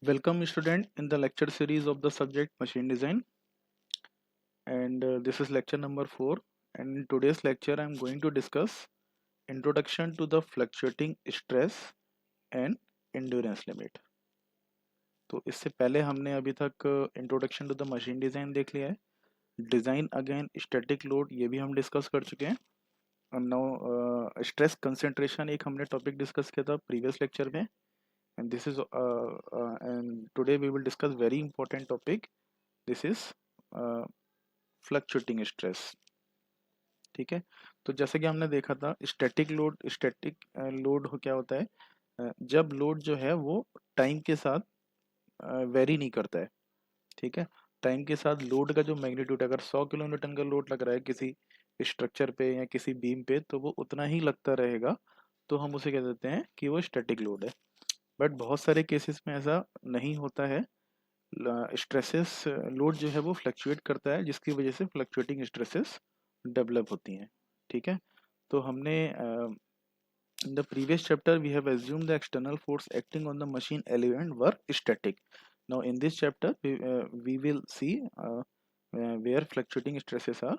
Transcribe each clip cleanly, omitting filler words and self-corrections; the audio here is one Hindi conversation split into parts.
Welcome student in the lecture series of the subject machine design, and this is lecture number 4. And in today's lecture I am going to discuss introduction to the fluctuating stress and endurance limit. तो इससे पहले हमने अभी तक introduction to the machine design देख लिया है. डिज़ाइन अगेन स्टैटिक लोड ये भी हम डिस्कस कर चुके हैं. और नाउ स्ट्रेस कंसंट्रेशन एक हमने टॉपिक डिस्कस किया था प्रीवियस लेक्चर में. And this is and today we will discuss very important topic. This is fluctuating stress. ठीक है. तो जैसे कि हमने देखा था स्टैटिक लोड क्या होता है. जब लोड जो है वो टाइम के साथ वेरी नहीं करता है. ठीक है. टाइम के साथ लोड का जो मैग्नीट्यूड, अगर 100 किलो न्यूटन का लोड लग रहा है किसी स्ट्रक्चर पे या किसी बीम पे, तो वो उतना ही लगता रहेगा. तो हम उसे कह देते हैं कि वो स्टैटिक लोड है. बट बहुत सारे केसेस में ऐसा नहीं होता है. स्ट्रेसेस लोड जो है वो फ्लक्चुएट करता है, जिसकी वजह से फ्लक्चुएटिंग स्ट्रेसेस डेवलप होती हैं. ठीक है. तो हमने in the previous chapter we have assumed the external force acting on the machine element were static. Now in this chapter we will see where fluctuating stresses are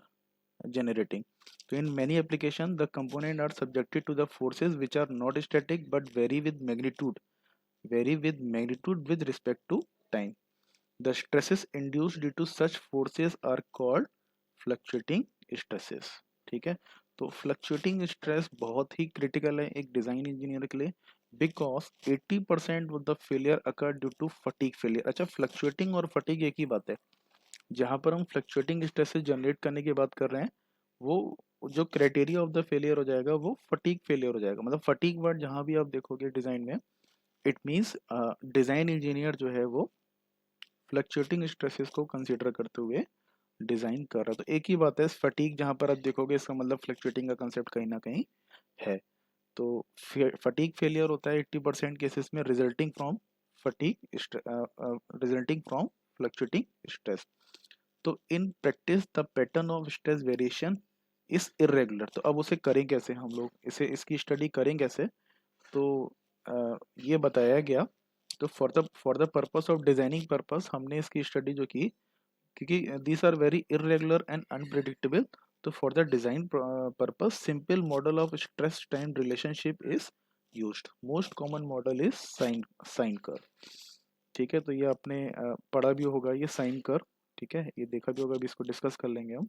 generating. So in many applications the components are subjected to the forces which are not static but vary with magnitude with respect to time. The stresses induced due to such forces are called fluctuating stresses. ठीक है. तो फ्लक्चुएटिंग स्ट्रेस बहुत ही क्रिटिकल है एक डिजाइन इंजीनियर के लिए, because 80% of the failure occur due to fatigue failure. अच्छा, फ्लक्चुएटिंग और फटीग एक ही बात है. जहां पर हम फ्लक्चुएटिंग स्ट्रेसेस जनरेट करने की बात कर रहे हैं, वो जो क्राइटेरिया ऑफ द फेलियर हो जाएगा वो फटीग फेलियर हो जाएगा. मतलब फटीग वर्ड जहां भी आप देखोगे डिजाइन में, इट मीन्स डिजाइन इंजीनियर जो है वो फ्लक्चुएटिंग स्ट्रेसेस को कंसीडर करते हुए डिजाइन कर रहा है. तो एक ही बात है, फटीग जहां पर आप देखोगे इसका मतलब फ्लक्चुएटिंग का कंसेप्ट कहीं ना कहीं है. तो फटीग फेलियर होता है 80% केसेस में रिजल्टिंग फ्रॉम फ्लक्चुएटिंग स्ट्रेस. तो in practice the pattern of stress variation is irregular. तो अब उसे करें कैसे, हम लोग इसकी स्टडी करें कैसे. तो ये बताया गया. तो for the purpose of designing purpose हमने इसकी स्टडी जो की, क्योंकि these are very irregular and unpredictable. तो for the design purpose simple model of stress time relationship is used. Most common model is sine curve. ठीक है. तो ये आपने पढ़ा भी होगा, ये साइन कर्व. ठीक है, ये देखा भी होगा, अभी इसको डिस्कस कर लेंगे हम.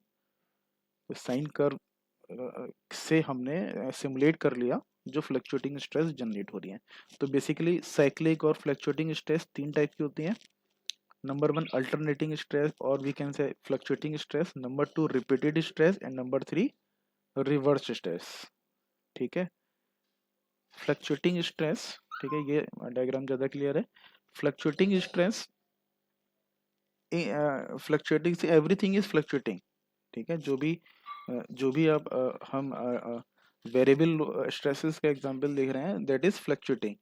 तो साइन कर्व से हमने सिमुलेट कर लिया जो फ्लक्चुएटिंग स्ट्रेस जनरेट हो रही है. तो बेसिकली साइक्लिक और फ्लक्चुएटिंग स्ट्रेस तीन टाइप की होती हैं. नंबर 1 अल्टरनेटिंग स्ट्रेस और we can say fluctuating stress. Number 2 repeated stress and number 3 reverse stress. ठीक है. फ्लक्चुएटिंग स्ट्रेस, ठीक है, ये डायग्राम ज़्यादा क्लियर है. फ्लक्चुएटिंग स्ट्रेस, फ्लक्चुएटिंग से एवरीथिंग इज फ्लक्चुएटिंग. ठीक है. जो भी आप हम वेरिएबल स्ट्रेसेस का एग्जांपल देख रहे हैं, दैट इज फ्लक्चुएटिंग.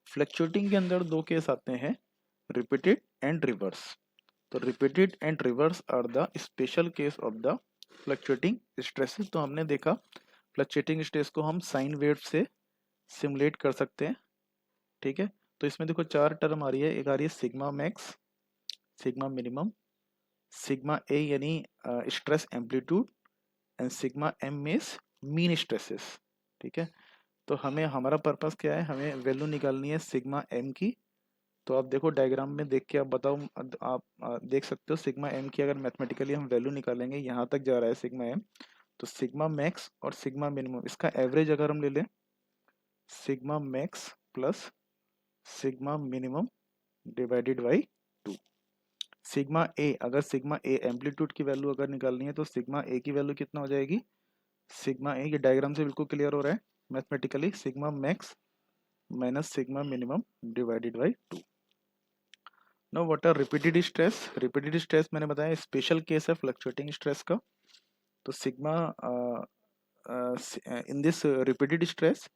फ्लक्चुएटिंग के अंदर दो केस आते हैं, रिपीटेड एंड रिवर्स. तो repeated and reverse are the special case of the fluctuating stresses. तो हमने देखा फ्लक्चुएटिंग स्ट्रेस को हम साइन वेव से सिमुलेट कर सकते हैं. ठीक है. तो इसमें देखो चार टर्म आ रही है. एक आ रही है sigma max, sigma minimum, sigma A यानी stress amplitude, and sigma M is mean stresses. ठीक है. तो हमें हमारा पर्पस क्या है, हमें वैल्यू निकालनी है सिग्मा एम की. तो आप देखो डायग्राम में देख के आप बताओ, आप देख सकते हो सिग्मा एम की अगर मैथमेटिकली हम वैल्यू निकालेंगे, यहाँ तक जा रहा है सिग्मा एम. तो सिग्मा मैक्स और सिग्मा मिनिमम, इसका एवरेज अगर हम ले लें, sigma max plus sigma minimum divided by 2. Sigma A, अगर सिग्मा ए एम्पलीट्यूड की वैल्यू अगर निकालनी है, तो सिग्मा ए की वैल्यू कितना हो जाएगी, सिग्मा ए, ये डायग्राम से बिल्कुल क्लियर हो रहा है mathematically, sigma max minus sigma minimum divided by 2. Now what are repeated stress. Repeated stress मैंने बताया स्पेशल केस है फ्लक्चुएटिंग स्ट्रेस का. तो sigma in this repeated stress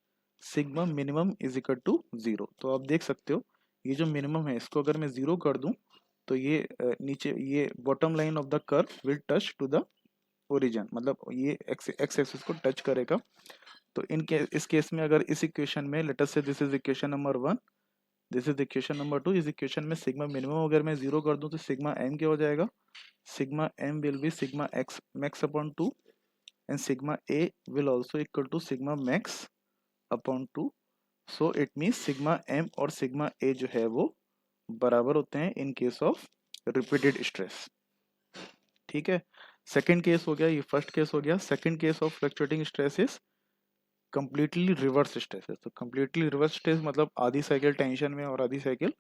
sigma minimum is equal to 0. तो आप देख सकते हो ये जो मिनिमम है इसको अगर मैं 0 कर दूं, तो ये नीचे ये bottom line of the curve will touch to the origin, मतलब ये एक्स एक्सिस को टच करेगा. तो इस केस में अगर इस इक्वेशन में लेट अस से this is equation number 1, this is equation number 2। इस इक्वेशन में सिग्मा मिनिमम अगर मैं 0 कर दूं तो सिग्मा एम क्या हो जाएगा, sigma m will be sigma x max upon 2 and sigma A will also equal to sigma max upon 2। So it means sigma m और सिग्मा ए जो है वो बराबर होते हैं in case of repeated stress. ठीक है, सेकंड केस हो गया, ये फर्स्ट केस हो गया। Second case of fluctuating stress is completely reverse stress है। तो कंप्लीटली रिवर्स स्ट्रेस मतलब आधी साइकिल टेंशन में और आधी साइकिल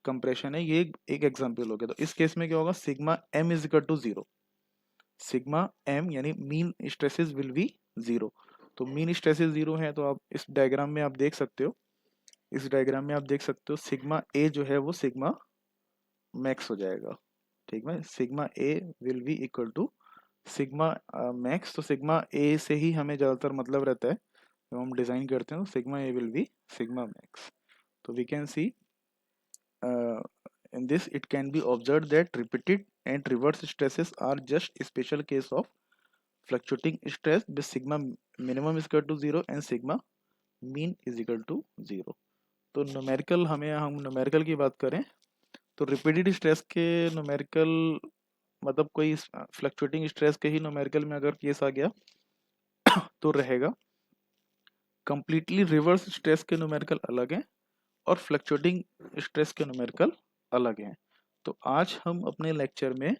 कंप्रेशन है। ये एक एग्जांपल हो गया। तो इस केस में क्या होगा, sigma M is equal to 0। Sigma m यानी मीन स्ट्रेसेस विल बी 0। तो मीन स्ट्रेसेस 0 है तो आप इस डायग्राम में आप देख सकते हो, इस डायग्राम में आप देख सकते हो सिग्मा ए जो है वो सिग्मा मैक्स हो जाएगा। ठीक है, sigma A will be equal to sigma max. तो सिग्मा ए से ही हमें ज़्यादातर मतलब रहता है जब हम डिज़ाइन करते हैं, तो sigma A will be sigma max. तो we can see in this it can be observed that repeated and reverse stresses are just a special case of fluctuating stress with sigma minimum is equal to 0 and sigma mean is equal to 0। तो न्यूमेरिकल, हमें हम न्यूमेरिकल की बात करें तो रिपीटेड स्ट्रेस के न्यूमेरिकल मतलब कोई फ्लक्चुएटिंग स्ट्रेस के ही न्यूमेरिकल में अगर केस आ गया तो रहेगा। कंप्लीटली रिवर्स स्ट्रेस के न्यूमेरिकल अलग हैं और फ्लक्चुएटिंग स्ट्रेस के न्यूमेरिकल अलग हैं। तो आज हम अपने लेक्चर में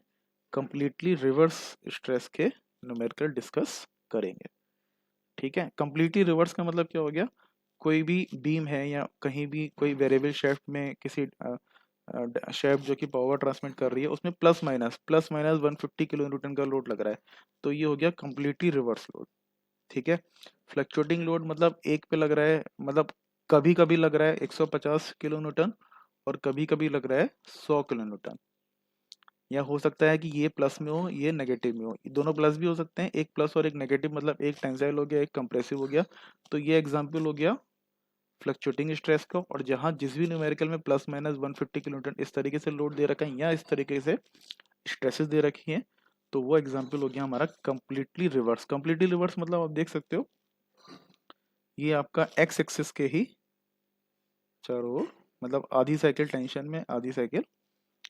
कंप्लीटली रिवर्स स्ट्रेस के न्यूमेरिकल डिस्कस करेंगे। ठीक है, कंप्लीटली रिवर्स का मतलब क्या हो गया, कोई भी बीम है या कहीं भी कोई वेरिएबल शेफ्ट में किसी शेफ्ट जो कि पावर ट्रांसमिट कर रही है उसमें प्लस माइनस 150 किलो न्यूटन का लोड लग रहा है, तो ये हो गया कंप्लीटली रिवर्स लोड। ठीक है, फ्लक्चुएटिंग लोड मतलब एक पे लग रहा है, मतलब कभी कभी लग रहा है 150 किलो न्यूटन और कभी कभी लग रहा है 100 किलो न्यूटन, या हो सकता है कि ये प्लस में हो ये नेगेटिव में हो, दोनों प्लस भी हो सकते हैं। एक प्लस और एक नेगेटिव मतलब एक टेंसाइल हो गया एक कंप्रेसिव हो गया। तो ये एग्जांपल हो गया फ्लक्चुएटिंग स्ट्रेस का। और जहां जिस भी न्यूमेरिकल में प्लस माइनस 150 किलो न्यूटन इस तरीके से लोड दे रखा है या इस तरीके से स्ट्रेसेस दे रखी हैं, तो वो एग्जांपल हो गया हमारा कंप्लीटली रिवर्स। कंप्लीटली रिवर्स मतलब आप देख सकते हो ये आपका एक्स एक्सिस के ही चारों ओर, मतलब आधी साइकिल टेंशन में आधी साइकिल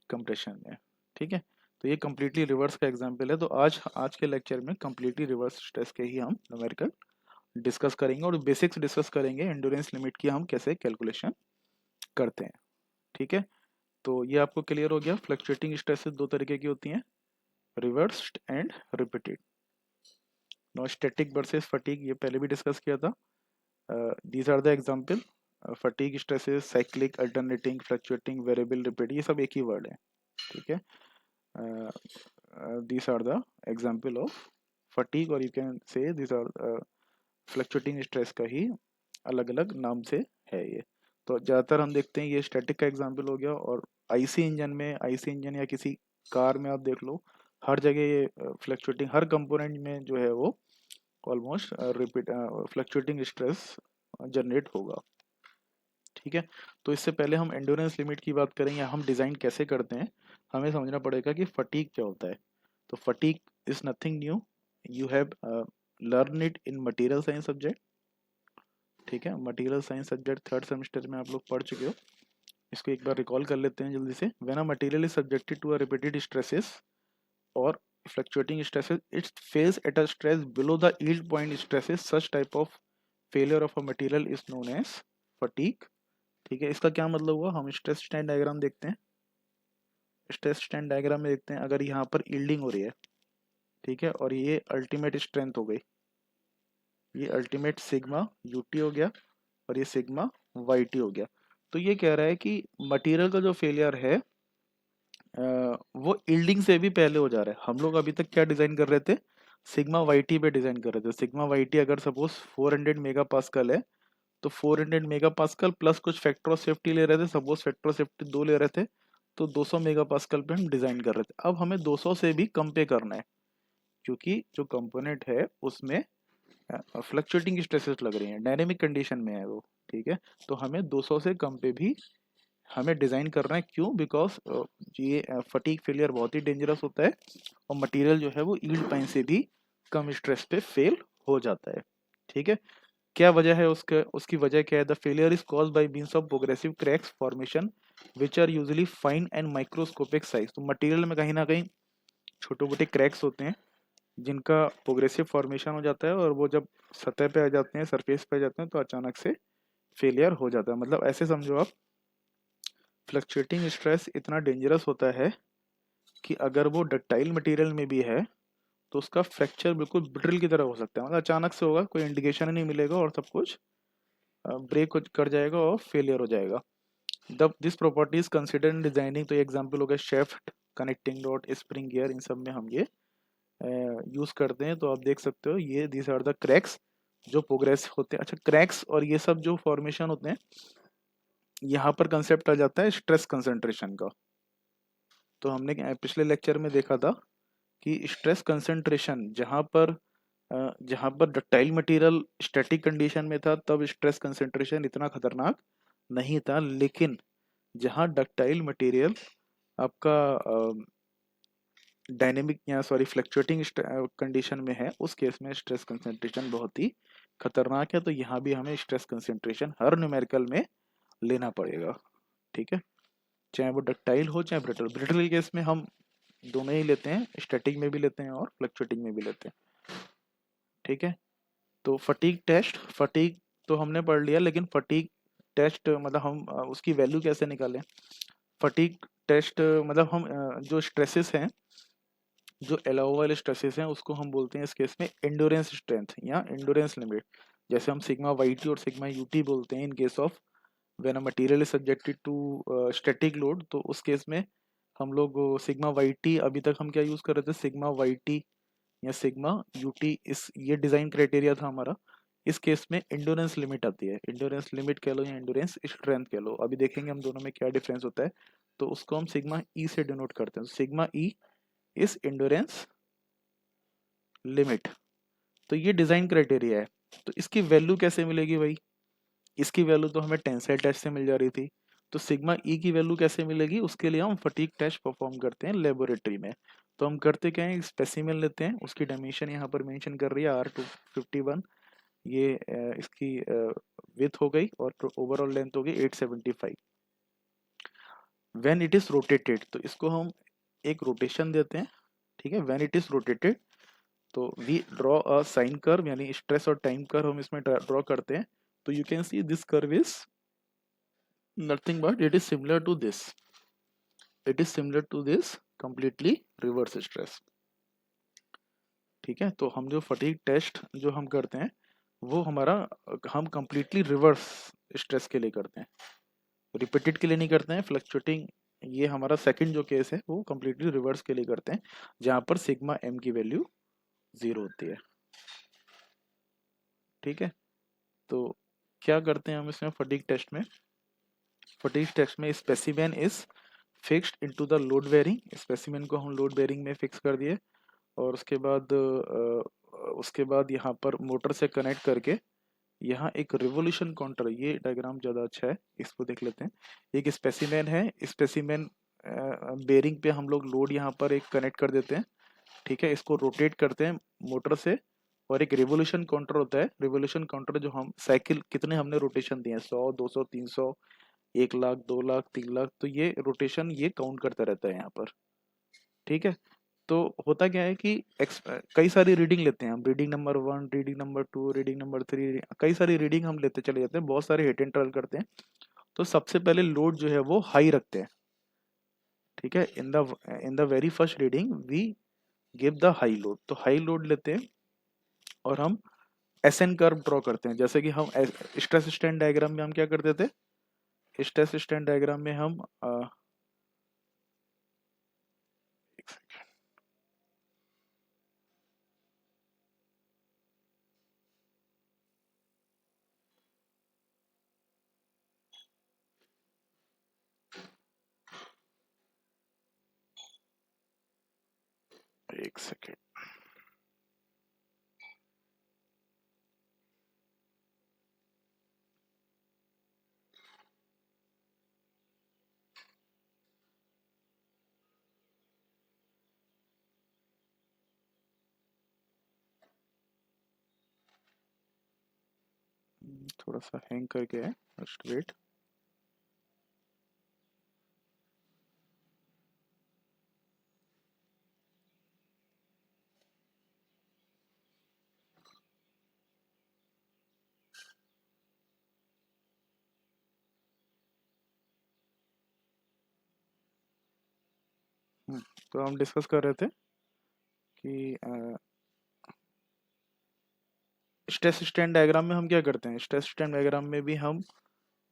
कंप्रेशन में। ठीक है, तो ये कंप्लीटली रिवर्स का एग्जांपल है। तो आज आज के लेक्चर में कंप्लीटली रिवर्स स्ट्रेस के ही हम न्यूमेरिकल डिस्कस करेंगे और बेसिक्स डिस्कस करेंगे एंड्योरेंस लिमिट की हम कैसे कैलकुलेशन करते हैं। ठीक है, तो ये आपको क्लियर हो गया। फ्लक्चुएटिंग स्ट्रेसेस दो तरीके की होती हैं, reversed and repeated. Now static versus fatigue ये पहले भी डिस्कस किया था। These are the example, fatigue stresses cyclic alternating fluctuating variable repeat, ये सब एक ही वर्ड है। ठीक है, these are the example of fatigue और you can say these are fluctuating stress का ही अलग अलग नाम से है ये। तो ज़्यादातर हम देखते हैं ये स्टैटिक का एग्जाम्पल हो गया। और आईसी इंजन में, आईसी इंजन या किसी कार में आप देख लो हर जगह ये फ्लक्चुएटिंग, हर कंपोनेंट में जो है वो almost repeat fluctuating stress generate होगा। ठीक है, तो इससे पहले हम एंड्योरेंस लिमिट की बात करें या हम डिज़ाइन कैसे करते हैं, हमें समझना पड़ेगा कि फटीग क्या होता है। तो fatigue is nothing new, you have learn it in material science subject. ठीक है, material science subject third semester में आप लोग पढ़ चुके हो। इसको एक बार रिकॉल कर लेते हैं जल्दी से। When a material is subjected to a repeated stresses और fluctuating stresses, it fails at a stress below the yield point stresses, such type of failure of a material is known as fatigue। ठीक है, इसका क्या मतलब हुआ, हम स्ट्रेस स्ट्रेन डायग्राम देखते हैं। स्ट्रेस स्ट्रेन डायग्राम में देखते हैं, अगर यहाँ पर यील्डिंग हो रही है, ठीक है, और ये अल्टीमेट स्ट्रेंथ हो गई, ये अल्टीमेट सिग्मा यूटी हो गया और ये सिग्मा वाईटी हो गया। तो ये कह रहा है कि मटेरियल का जो फेलियर है वो यील्डिंग से भी पहले हो जा रहा है। हम लोग अभी तक क्या डिजाइन कर रहे थे, सिग्मा वाईटी पे डिजाइन कर रहे थे। सिग्मा वाईटी अगर सपोज 400 मेगा पास्कल है तो 400 मेगा पास्कल प्लस कुछ फैक्टर ऑफ सेफ्टी ले रहे थे, सपोज फैक्टर ऑफ सेफ्टी 2 ले रहे थे, तो 200 मेगा पास्कल पे हम डिजाइन कर रहे थे। अब हमें 200 से भी कम पे करना है क्योंकि जो कंपोनेंट है उसमें फ्लक्चुएटिंग स्ट्रेसेस लग रही हैं, डायनेमिक कंडीशन में है वो। ठीक है, तो हमें 200 से कम पे भी हमें डिजाइन करना है। क्यों, बिकॉज ये फटीग फेलियर बहुत ही डेंजरस होता है और मटेरियल जो है वो यील्ड पॉइंट से भी कम स्ट्रेस पे फेल हो जाता है। ठीक है, क्या वजह है उसके, उसकी वजह क्या है? The failure is cause by means of progressive cracks formation which are usually fine and microscopic size. तो मटेरियल में कहीं ना कहीं छोटे मोटे क्रैक्स होते हैं जिनका प्रोग्रेसिव फॉर्मेशन हो जाता है, और वो जब सतह पे आ जाते हैं, सरफेस पे आ जाते हैं, तो अचानक से फेलियर हो जाता है। मतलब ऐसे समझो आप, फ्लक्चुएटिंग स्ट्रेस इतना डेंजरस होता है कि अगर वो डक्टाइल मटेरियल में भी है तो उसका फ्रैक्चर बिल्कुल ब्रिटल की तरह हो सकता है। मतलब अचानक से होगा, कोई इंडिकेशन नहीं मिलेगा और सब कुछ ब्रेक कर जाएगा और फेलियर हो जाएगा। The this property is considered in designing. तो ये एग्जांपल हो गया shaft, connecting rod, spring gear, इन सब में हम ये यूज करते हैं। तो आप देख सकते हो ये दिस आर द क्रैक्स जो प्रोग्रेस होते हैं। अच्छा, क्रैक्स और ये सब जो फॉर्मेशन होते हैं, यहाँ पर कंसेप्ट आ जाता है स्ट्रेस कंसंट्रेशन का। तो हमने पिछले लेक्चर में देखा था कि स्ट्रेस कंसंट्रेशन जहाँ पर डक्टाइल मटेरियल स्टैटिक कंडीशन में था तब स्ट्रेस कंसंट्रेशन इतना खतरनाक नहीं था, लेकिन जहाँ डक्टाइल मटेरियल आपका डायनेमिक या सॉरी फ्लक्चुएटिंग कंडीशन में है, उस केस में स्ट्रेस कंसंट्रेशन बहुत ही खतरनाक है। तो यहाँ भी हमें स्ट्रेस कंसंट्रेशन हर न्यूमेरिकल में लेना पड़ेगा। ठीक है, चाहे वो डक्टाइल हो चाहे ब्रिटल। ब्रिटल के केस में हम दोनों ही लेते हैं, स्टैटिक में भी लेते हैं और फ्लक्चुएटिंग में भी लेते हैं। ठीक है, तो फटीग टेस्ट, फटीग तो हमने पढ़ लिया, लेकिन फटीग टेस्ट मतलब हम उसकी वैल्यू कैसे निकालें? फटीग टेस्ट मतलब हम जो स्ट्रेसेस हैं, जो अलाउबल स्ट्रेसेस हैं, उसको हम बोलते हैं इस केस में एंडोरेंस स्ट्रेंथ या एंडोरेंस लिमिट। जैसे हम सिग्मा वाई टी और सिग्मा यू टी बोलते हैं in case of when a material is subjected to static load. तो उस केस में हम लोग सिग्मा वाई टी, अभी तक हम क्या यूज कर रहे थे, सिग्मा वाई टी या सिग्मा यूटी, इस ये डिजाइन क्राइटेरिया था हमारा। इस केस में एंडोरेंस लिमिट आती है, एंडोरेंस लिमिट कह लो या एंडोरेंस स्ट्रेंथ कह लो, अभी देखेंगे हम दोनों में क्या डिफरेंस होता है। तो उसको हम सिग्मा ई से डिनोट करते हैं। सिग्मा ई इस एंडोरेंस लिमिट। तो ये डिजाइन क्राइटेरिया है। तो इसकी वैल्यू कैसे मिलेगी भाई? इसकी वैल्यू तो हमें टेंसाइल टेस्ट से मिल जा रही थी। तो सिग्मा ई की वैल्यू कैसे मिलेगी? उसके लिए हम फटीग टेस्ट परफॉर्म करते हैं लेबोरेटरी में। तो हम करते क्या है, स्पेसिमेन लेते हैं, उसकी डायमेंशन यहाँ पर मेंशन कर रही है R251। ये इसकी विथ हो गई और ओवरऑल लेंथ हो गई 875। व्हेन इट इज रोटेटेड, तो इसको हम एक रोटेशन देते हैं। ठीक है, व्हेन इट इज रोटेटेड, तो we draw a sine curve, यानी स्ट्रेस और टाइम कर्व हम इसमें ड्रॉ करते हैं। तो you can see this curve is nothing but it is similar to this, it is similar to this completely reverse stress. ठीक है, तो हम जो फटीग टेस्ट जो हम करते हैं वो हमारा हम कंप्लीटली रिवर्स स्ट्रेस के लिए करते हैं, रिपीटेड के लिए नहीं करते हैं। फ्लक्चुएटिंग, ये हमारा सेकंड जो केस है वो कंप्लीटली रिवर्स के लिए करते हैं, जहां पर सिग्मा एम की वैल्यू 0 होती है। ठीक है, तो क्या करते हैं हम इसमें फटीग टेस्ट में? फटीग टेस्ट में specimen is fixed into the load bearing. Specimen को हम लोड बेरिंग में फिक्स कर दिए, और उसके बाद यहाँ पर मोटर से कनेक्ट करके यहाँ एक रिवोल्यूशन काउंटर, ये डायग्राम ज़्यादा अच्छा है, इसको देख लेते हैं। एक स्पेसिमेन है, स्पेसिमेन बेरिंग पे हम लोग लोड यहाँ पर एक कनेक्ट कर देते हैं। ठीक है, इसको रोटेट करते हैं मोटर से, और एक रिवोल्यूशन काउंटर होता है। रिवोल्यूशन काउंटर जो हम साइकिल कितने हमने रोटेशन दिए हैं, 100, 200, 300, 1 लाख, 2 लाख, 3 लाख, तो ये रोटेशन ये काउंट करता रहता है यहाँ पर। ठीक है, तो होता क्या है कि कई सारी रीडिंग लेते हैं हम, reading number 1, reading number 2, reading number 3, कई सारी रीडिंग हम लेते चले जाते हैं, बहुत सारे हिट एंड ट्रायल करते हैं। तो सबसे पहले लोड जो है वो हाई रखते हैं। ठीक है, in the very first reading we give the high load. तो हाई लोड लेते हैं और हम एस एन कर्व ड्रॉ करते हैं। जैसे कि हम स्ट्रेस स्ट्रेन डायग्राम में हम क्या करते थे, स्ट्रेस स्ट्रेन डायग्राम में हम एक सेकेंड, थोड़ा सा हैंग करके है, जस्ट वेट। तो हम डिस्कस कर रहे थे कि स्ट्रेस स्ट्रेन डायग्राम में हम क्या करते हैं, स्ट्रेस स्ट्रेन डायग्राम में भी हम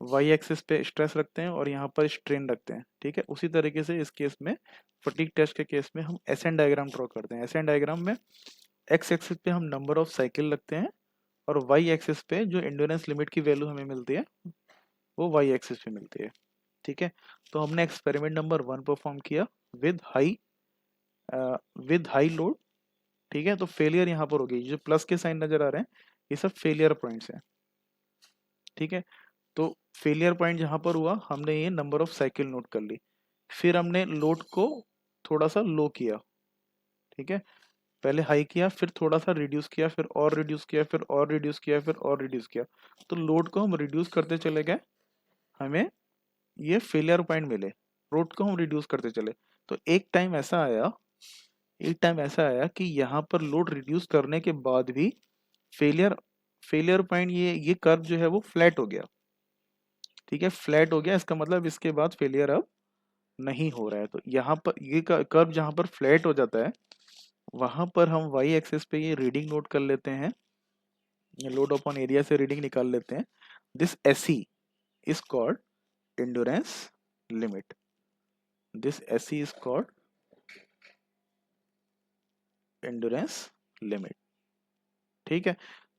वाई एक्सिस पे स्ट्रेस रखते हैं और यहाँ पर स्ट्रेन रखते हैं, ठीक है। उसी तरीके से इस केस में, फटीग टेस्ट के केस में, हम एसएन डायग्राम ड्रॉ करते हैं। एसएन डायग्राम में एक्स एक्सिस पे हम नंबर ऑफ साइकिल रखते हैं और वाई एक्सिस पे जो एंड्योरेंस लिमिट की वैल्यू हमें मिलती है वो वाई एक्सिस पे मिलती है, ठीक है। तो हमने एक्सपेरिमेंट नंबर 1 परफॉर्म किया विद हाई लोड, ठीक है। तो फेलियर यहाँ पर होगी, जो प्लस के साइन नजर आ रहे हैं ये सब फेलियर पॉइंट्स हैं, ठीक है। तो फेलियर पॉइंट जहां पर हुआ हमने ये नंबर ऑफ साइकिल नोट कर ली, फिर हमने लोड को थोड़ा सा लो किया, ठीक है। पहले हाई किया, फिर थोड़ा सा रिड्यूस किया, फिर और रिड्यूस किया, फिर और रिड्यूस किया, फिर और रिड्यूस किया। तो लोड को हम रिड्यूस करते चले गए, हमें ये फेलियर पॉइंट मिले। लोड को हम रिड्यूस करते चले, तो एक टाइम ऐसा आया कि यहाँ पर लोड रिड्यूस करने के बाद भी फेलियर फेलियर पॉइंट, ये कर्व जो है वो फ्लैट हो गया, ठीक है। फ्लैट हो गया, इसका मतलब इसके बाद फेलियर अब नहीं हो रहा है। तो यहाँ पर ये कर्व जहाँ पर फ्लैट हो जाता है वहां पर हम वाई एक्सिस पे ये रीडिंग नोट कर लेते हैं, लोड अपॉन एरिया से रीडिंग निकाल लेते हैं। This SE is called endurance limit, this SE is called endurance limit, ठीक है।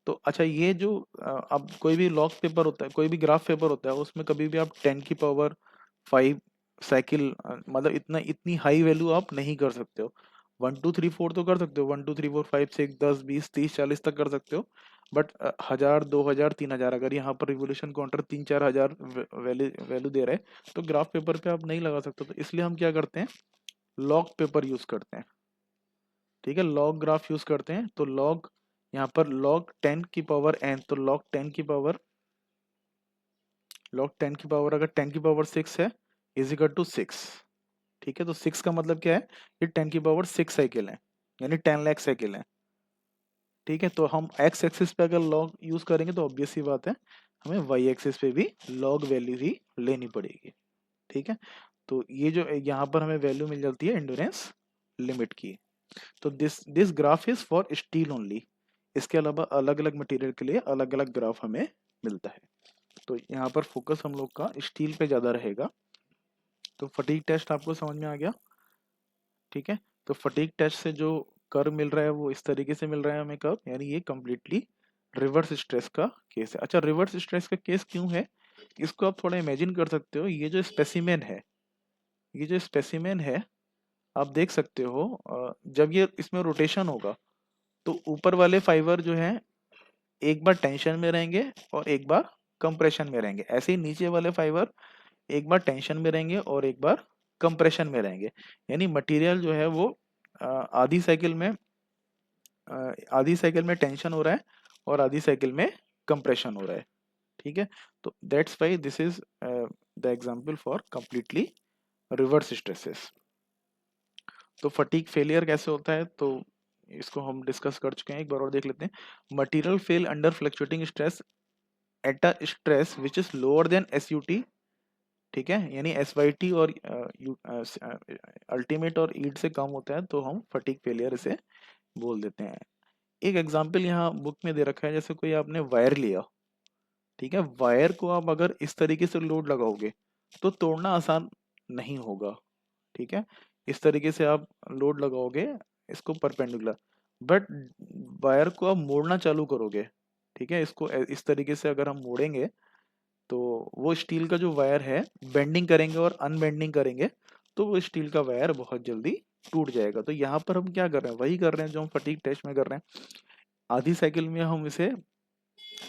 तो अच्छा, ये जो अब कोई भी लॉग पेपर होता है, कोई भी ग्राफ पेपर होता है, उसमें कभी भी आप 10⁵ साइकिल, मतलब इतनी हाई वैल्यू आप नहीं कर सकते हो। 1 2 3 4 तो कर सकते हो, 1 2 3 4 5 6 10 20 30 40 तक कर सकते हो। बट 1000 2000 3000, अगर यहाँ पर रिवोल्यूशन काउंटर 3 4 हजार वैल्यू वैल्यू दे रहा है तो ग्राफ पेपर पे आप नहीं लगा सकते। तो इसलिए हम क्या करते हैं, लॉग पेपर यूज करते हैं, ठीक है। लॉग ग्राफ यूज करते हैं, तो लॉग यहाँ पर log 10⁻n, तो log 10⁻, अगर 10⁻6 है इज इक्वल टू 6, ठीक है। तो 6 का मतलब क्या है, ये 10⁻6 साइकिल है, यानी 10 लाख साइकिल है, ठीक है। तो हम एक्स एक्सिस पे अगर लॉग यूज करेंगे तो ऑब्वियस सी बात है हमें वाई एक्सिस पे भी लॉग वैल्यू ही लेनी पड़ेगी, ठीक है। तो ये जो यहाँ पर हमें वैल्यू मिल जाती है एंड्योरेंस लिमिट की। तो this graph is for steel only, इसके अलावा अलग अलग मटेरियल के लिए अलग अलग ग्राफ हमें मिलता है। तो यहाँ पर फोकस हम लोग का स्टील पे ज्यादा रहेगा। तो फटीग टेस्ट आपको समझ में आ गया, ठीक है। तो फटीग टेस्ट से जो कर्व मिल रहा है वो इस तरीके से मिल रहा है हमें कर्व, यानी ये कम्प्लीटली रिवर्स स्ट्रेस का केस है। अच्छा, रिवर्स स्ट्रेस का केस क्यों है, इसको आप थोड़ा इमेजिन कर सकते हो। ये जो स्पेसिमेन है आप देख सकते हो, जब ये इसमें रोटेशन होगा तो ऊपर वाले फाइबर जो है एक बार टेंशन में रहेंगे और एक बार कंप्रेशन में रहेंगे। ऐसे ही नीचे वाले फाइबर एक बार टेंशन में रहेंगे और एक बार कंप्रेशन में रहेंगे। यानी मटेरियल जो है वो अ, आधी साइकिल में आधी साइकिल में टेंशन हो रहा है और आधी साइकिल में कंप्रेशन हो रहा है, ठीक है। तो that's why this is the example for completely reverse stresses. तो फटीग फेलियर कैसे होता है, तो इसको हम डिस्कस कर चुके हैं, एक बार और देख लेते हैं। Material fail under fluctuating stress at a stress which is lower than SUT, ठीक है। यानी SYT और अल्टीमेट और ईड से कम होता है तो हम फटीग फेलियर इसे बोल देते हैं। एक एग्जांपल यहाँ बुक में दे रखा है, जैसे कोई आपने वायर लिया, ठीक है। वायर को आप अगर इस तरीके से लोड लगाओगे तो तोड़ना आसान नहीं होगा, ठीक है। इस तरीके से आप लोड लगाओगे इसको परपेंडिकुलर, बट वायर को आप मोड़ना चालू करोगे, ठीक है। इसको इस तरीके से अगर हम मोड़ेंगे तो वो स्टील का जो वायर है, बेंडिंग करेंगे और अनबेंडिंग करेंगे तो वो स्टील का वायर बहुत जल्दी टूट जाएगा। तो यहाँ पर हम क्या कर रहे हैं, वही कर रहे हैं जो हम फटीग टेस्ट में कर रहे हैं। आधी साइकिल में हम इसे,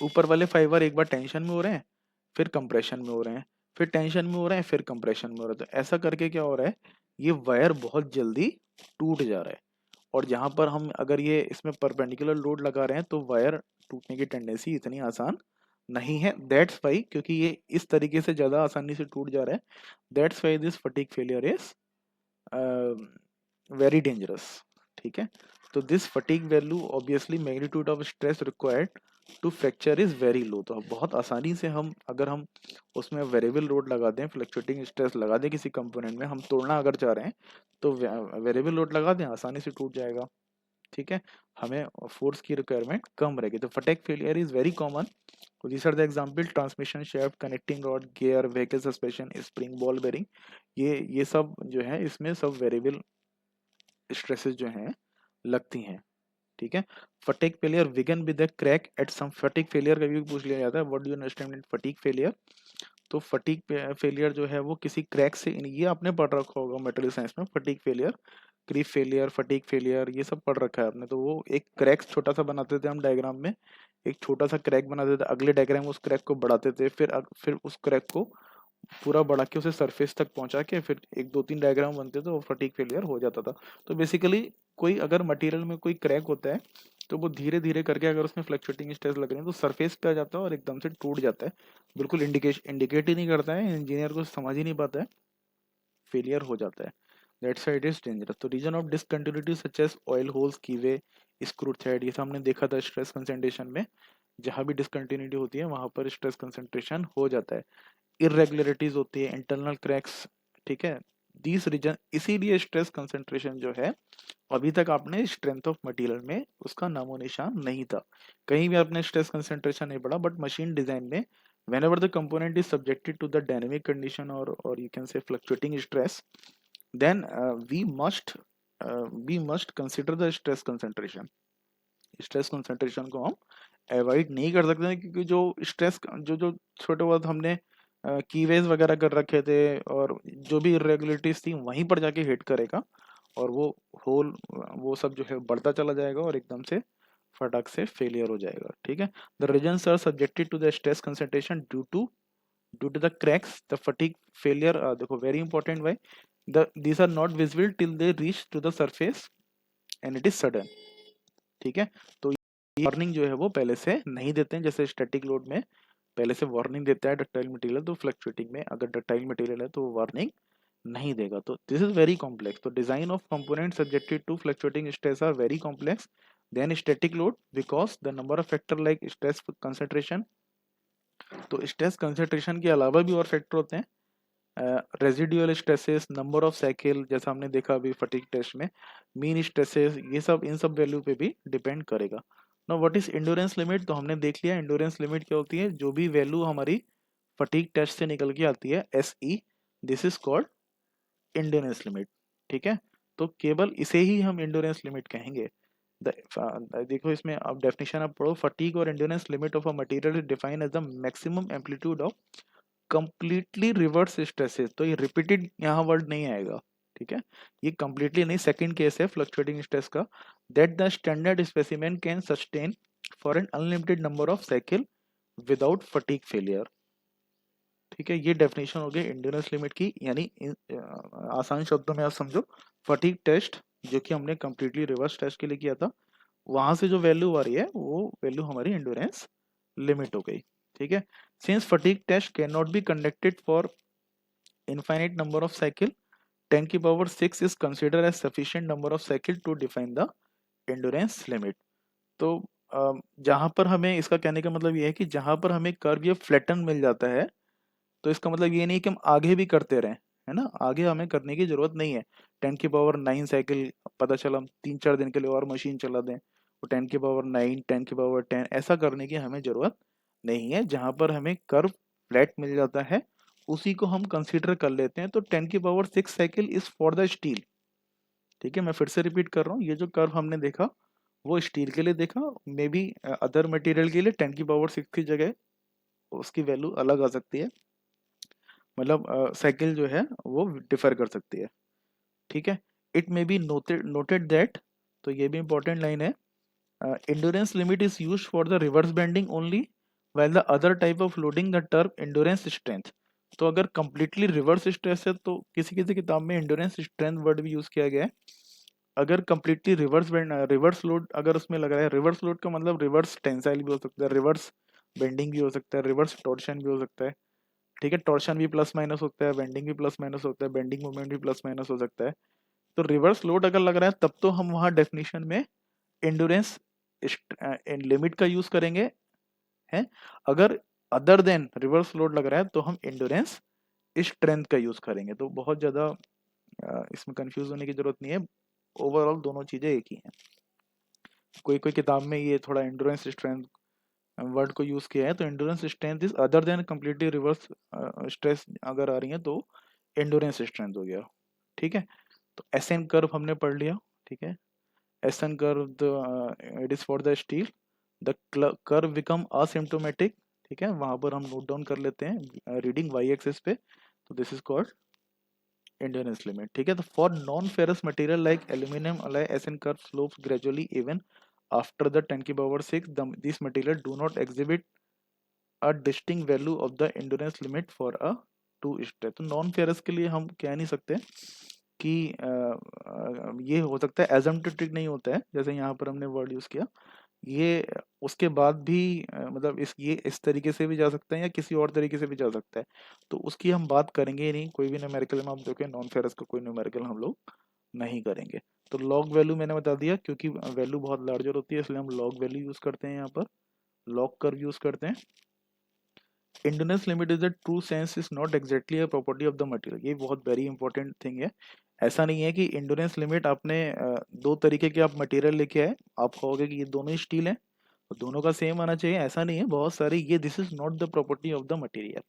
ऊपर वाले फाइबर एक बार टेंशन में हो रहे हैं, फिर कंप्रेशन में हो रहे हैं, फिर टेंशन में हो रहे हैं, फिर कंप्रेशन में हो रहे हैं। तो ऐसा करके क्या हो रहा है, ये वायर बहुत जल्दी टूट जा रहा है। और जहां पर हम अगर ये इसमें परपेंडिकुलर लोड लगा रहे हैं तो वायर टूटने की टेंडेंसी इतनी आसान नहीं है, दैट्स वाई, क्योंकि ये इस तरीके से ज़्यादा आसानी से टूट जा रहा है, that's why this fatigue failure is very dangerous. ठीक है, तो this fatigue value obviously magnitude of stress required to fracture is very low. तो बहुत आसानी से हम अगर हम उसमें वेरिएबल लोड लगा दें, फ्लक्चुएटिंग स्ट्रेस लगा दें किसी कंपोनेंट में, हम तोड़ना अगर चाह रहे हैं तो वेरिएबल लोड लगा दें, आसानी से टूट जाएगा। ठीक है, हमें फोर्स की रिक्वायरमेंट कम रहेगी। तो fatigue failure is very common. These are the example: transmission shaft, connecting rod, gear, vehicle suspension, spring, ball bearing. ये सब जो है इसमें सब वेरिएबल स्ट्रेसेस जो हैं लगती हैं। ठीक है, फटीग फेलियर विगन with the crack at some. Fatigue failure कभी भी पूछ लिया जाता है, what do you understand in fatigue failure. तो फटीग फेलियर जो है वो किसी क्रैक से, ये आपने पढ़ रखा होगा मटेरियल साइंस में, fatigue failure, creep failure, fatigue failure, ये सब पढ़ रखा है आपने। तो वो एक क्रैक छोटा सा बनाते थे हम डायग्राम में, एक छोटा सा क्रैक बनाते थे, अगले डायग्राम में उस क्रैक को बढ़ाते थे, फिर उस क्रैक को पूरा बढ़ा के उसे सरफेस तक पहुंचा के फिर एक दो तीन डायग्राम बनते थे, वो फटीग फेलियर हो जाता था। तो बेसिकली कोई अगर मटेरियल में कोई क्रैक होता है तो वो धीरे धीरे करके अगर उसमें फ्लक्चुएटिंग स्ट्रेस लग रहे हैं तो सरफेस पे आ जाता है और एकदम से टूट जाता है, बिल्कुल इंडिकेट ही नहीं करता है, इंजीनियर को समझ ही नहीं पाता है, फेलियर हो जाता है। That's why it is dangerous. तो reason of discontinuity such as oil holes, keyway, screw thread, ये सब हमने देखा था स्ट्रेस कंसंट्रेशन में। जहां भी डिसकंटिन्यूटी होती है वहां पर स्ट्रेस कंसंट्रेशन हो जाता है। इरेगुलरिटीज होती है, इंटरनल क्रैक्स। ठीक है, दीज रीजन, इसीलिए स्ट्रेस कंसंट्रेशन जो है, अभी तक आपने स्ट्रेंथ ऑफ मटेरियल में उसका नामो निशान नहीं था, कहीं भी आपने स्ट्रेस कंसंट्रेशन नहीं पढ़ा। बट मशीन डिजाइन में whenever the component is subjected to the dynamic condition or you can say fluctuating stress, then we must consider the stress concentration। Stress concentration को हम अवॉइड नहीं कर सकते हैं, क्योंकि जो स्ट्रेस जो जो छोटे बहुत हमने कीवेज वगैरह कर रखे थे और जो भी इरेगुलरिटीज थी वहीं पर जाके हिट करेगा और वो होल, वो सब जो है बढ़ता चला जाएगा और एकदम से फटाक से फेलियर हो जाएगा। ठीक है, the reasons are subjected to the stress concentration due to the cracks, the fatigue failure. देखो वेरी इंपॉर्टेंट भाई, these are not visible till they reach to the surface and it is sudden। ठीक है, तो वार्निंग जो है वो पहले से नहीं देते हैं, जैसे स्टैटिक लोड में पहले से वार्निंग देता है डक्टाइल मटेरियल, तो फ्लक्चुएटिंग में अगर डक्टाइल मटेरियल है तो वो वार्निंग नहीं देगा। तो दिस इज वेरी कॉम्प्लेक्स। तो design of component subjected to fluctuating stress are very complex than static load, because the number of factor like stress concentration. तो स्ट्रेस कंसंट्रेशन के अलावा भी और फैक्टर होते हैं, residual stresses, number of cycle, जैसा हमने देखा अभी फटीग टेस्ट में, मीन स्ट्रेसेस, ये सब इन सब वैल्यू पे भी डिपेंड करेगा। Now what is endurance limit, तो हमने देख लिया एंड्योरेंस लिमिट क्या होती है, जो भी वैल्यू हमारी फटीग टेस्ट से निकल के आती है SE, this is called endurance limit. ठीक है, तो केवल इसे ही हम एंड्योरेंस लिमिट कहेंगे। देखो इसमें आप डेफिनेशन आप पढ़ो, फटीग और endurance limit of a material is defined as the maximum amplitude of completely reverse stresses. तो ये रिपीटेड यहाँ वर्ड नहीं आएगा। ठीक है, ये कंप्लीटली नहीं, सेकंड केस है फ्लक्चुएटिंग स्ट्रेस का, that the standard specimen can sustain for an unlimited number of cycle without fatigue failure. ठीक है, ये डेफिनेशन हो गई एंड्योरेंस लिमिट की, यानी आसान शब्दों में आप समझो, फटीग टेस्ट जो कि हमने कंप्लीटली रिवर्स टेस्ट के लिए किया था, वहां से जो वैल्यू आ रही है वो वैल्यू हमारी एंड्योरेंस लिमिट हो गई। ठीक है, since fatigue test can not be conducted for infinite number of cycle, 10 की power 6 is considered as sufficient number of cycle to define the endurance limit। तो जहां पर हमें, इसका कहने का मतलब ये है कि जहां पर हमें कर्व ये फ्लैटन मिल जाता है, तो इसका मतलब ये नहीं कि हम आगे भी करते रहें, है ना, आगे हमें करने की जरूरत नहीं है। 10 की पावर 9 साइकिल पता चला हम 3-4 दिन के लिए और मशीन चला दें, वो 10 की पावर 9, 10 की पावर 10 ऐसा करने की हमें जरूरत नहीं है। जहां पर हमें कर्व फ्लैट मिल जाता है उसी को हम कंसीडर कर लेते हैं। तो 10 की power 6 cycle is for the steel. ठीक है, मैं फिर से रिपीट कर रहा हूँ, ये जो कर्व हमने देखा वो स्टील के लिए देखा, मे बी अदर मटेरियल के लिए 10 की पावर 6 की जगह उसकी वैल्यू अलग आ सकती है, मतलब साइकिल जो है वो डिफर कर सकती है। ठीक है, it may be noted that, तो ये भी इंपॉर्टेंट लाइन है, endurance limit is used for the reverse bending only, while the other type of loading the term endurance strength। तो अगर completely reverse stress है तो किसी किसी किताब में endurance strength वर्ड भी यूज किया गया है। अगर completely रिवर्स लोड अगर उसमें लग रहा है, रिवर्स लोड का मतलब रिवर्स टेंसाइल भी हो सकता है, रिवर्स बेंडिंग भी हो सकता है, रिवर्स टॉर्शन भी हो सकता है, ठीक है, टॉर्शन भी प्लस माइनस होता है, बेंडिंग भी प्लस माइनस होता है, बेंडिंग मोमेंट भी प्लस माइनस हो सकता है। तो रिवर्स लोड अगर लग रहा है तब तो हम वहां डेफिनेशन में एंडोरेंस लिमिट का यूज करेंगे, है। अगर अदर देन रिवर्स लोड लग रहा है तो हम एंडोरेंस स्ट्रेंथ का यूज करेंगे। तो बहुत ज्यादा इसमें कंफ्यूज होने की जरूरत नहीं है, ओवरऑल दोनों चीजें एक ही हैं। कोई कोई किताब में ये थोड़ा एंडोरेंस स्ट्रेंथ वर्ड को यूज किया है, तो endurance strength is other than completely reverse stress अगर आ रही है तो एंडोरेंस स्ट्रेंथ हो गया, ठीक है। तो एस एन कर्व हमने पढ़ लिया, ठीक है। S N curve it is for the steel, the curve become asymptomatic, ठीक है, वहां पर हम नोट डाउन कर लेते हैं रीडिंग वाई एक्सिस पे। तो this is called endurance limit, ठीक है। तो for non ferrous material like aluminium alloy S N curve slopes gradually even after the 10⁻⁶ this material do not exhibit a distinct value of the endurance limit for a to state. तो नॉन फेरस के लिए हम कह नहीं सकते कि ये हो सकता है एजम्पटोटिक नहीं होता है, जैसे यहाँ पर हमने वर्ड यूज किया, ये उसके बाद भी मतलब ये इस तरीके से भी जा सकता है या किसी और तरीके से भी जा सकता है, तो उसकी हम बात करेंगे ही नहीं। कोई भी न्यूमेरिकल में आप देखें नॉन फेरस का कोई न्यूमेरिकल हम लोग नहीं करेंगे। तो लॉग वैल्यू मैंने बता दिया, क्योंकि वैल्यू बहुत लार्जर होती है इसलिए हम लॉग वैल्यू यूज करते हैं, यहाँ पर लॉग कर्व यूज करते हैं। Endurance limit is the true sense is not exactly a property of the material, ये बहुत वेरी इंपॉर्टेंट थिंग है। ऐसा नहीं है कि इंडोनेस लिमिट आपने दो तरीके के आप मटेरियल लेके आए, आप कहोगे कि ये दोनों ही स्टील है तो दोनों का सेम आना चाहिए, ऐसा नहीं है। बहुत सारे ये this is not the property of the material,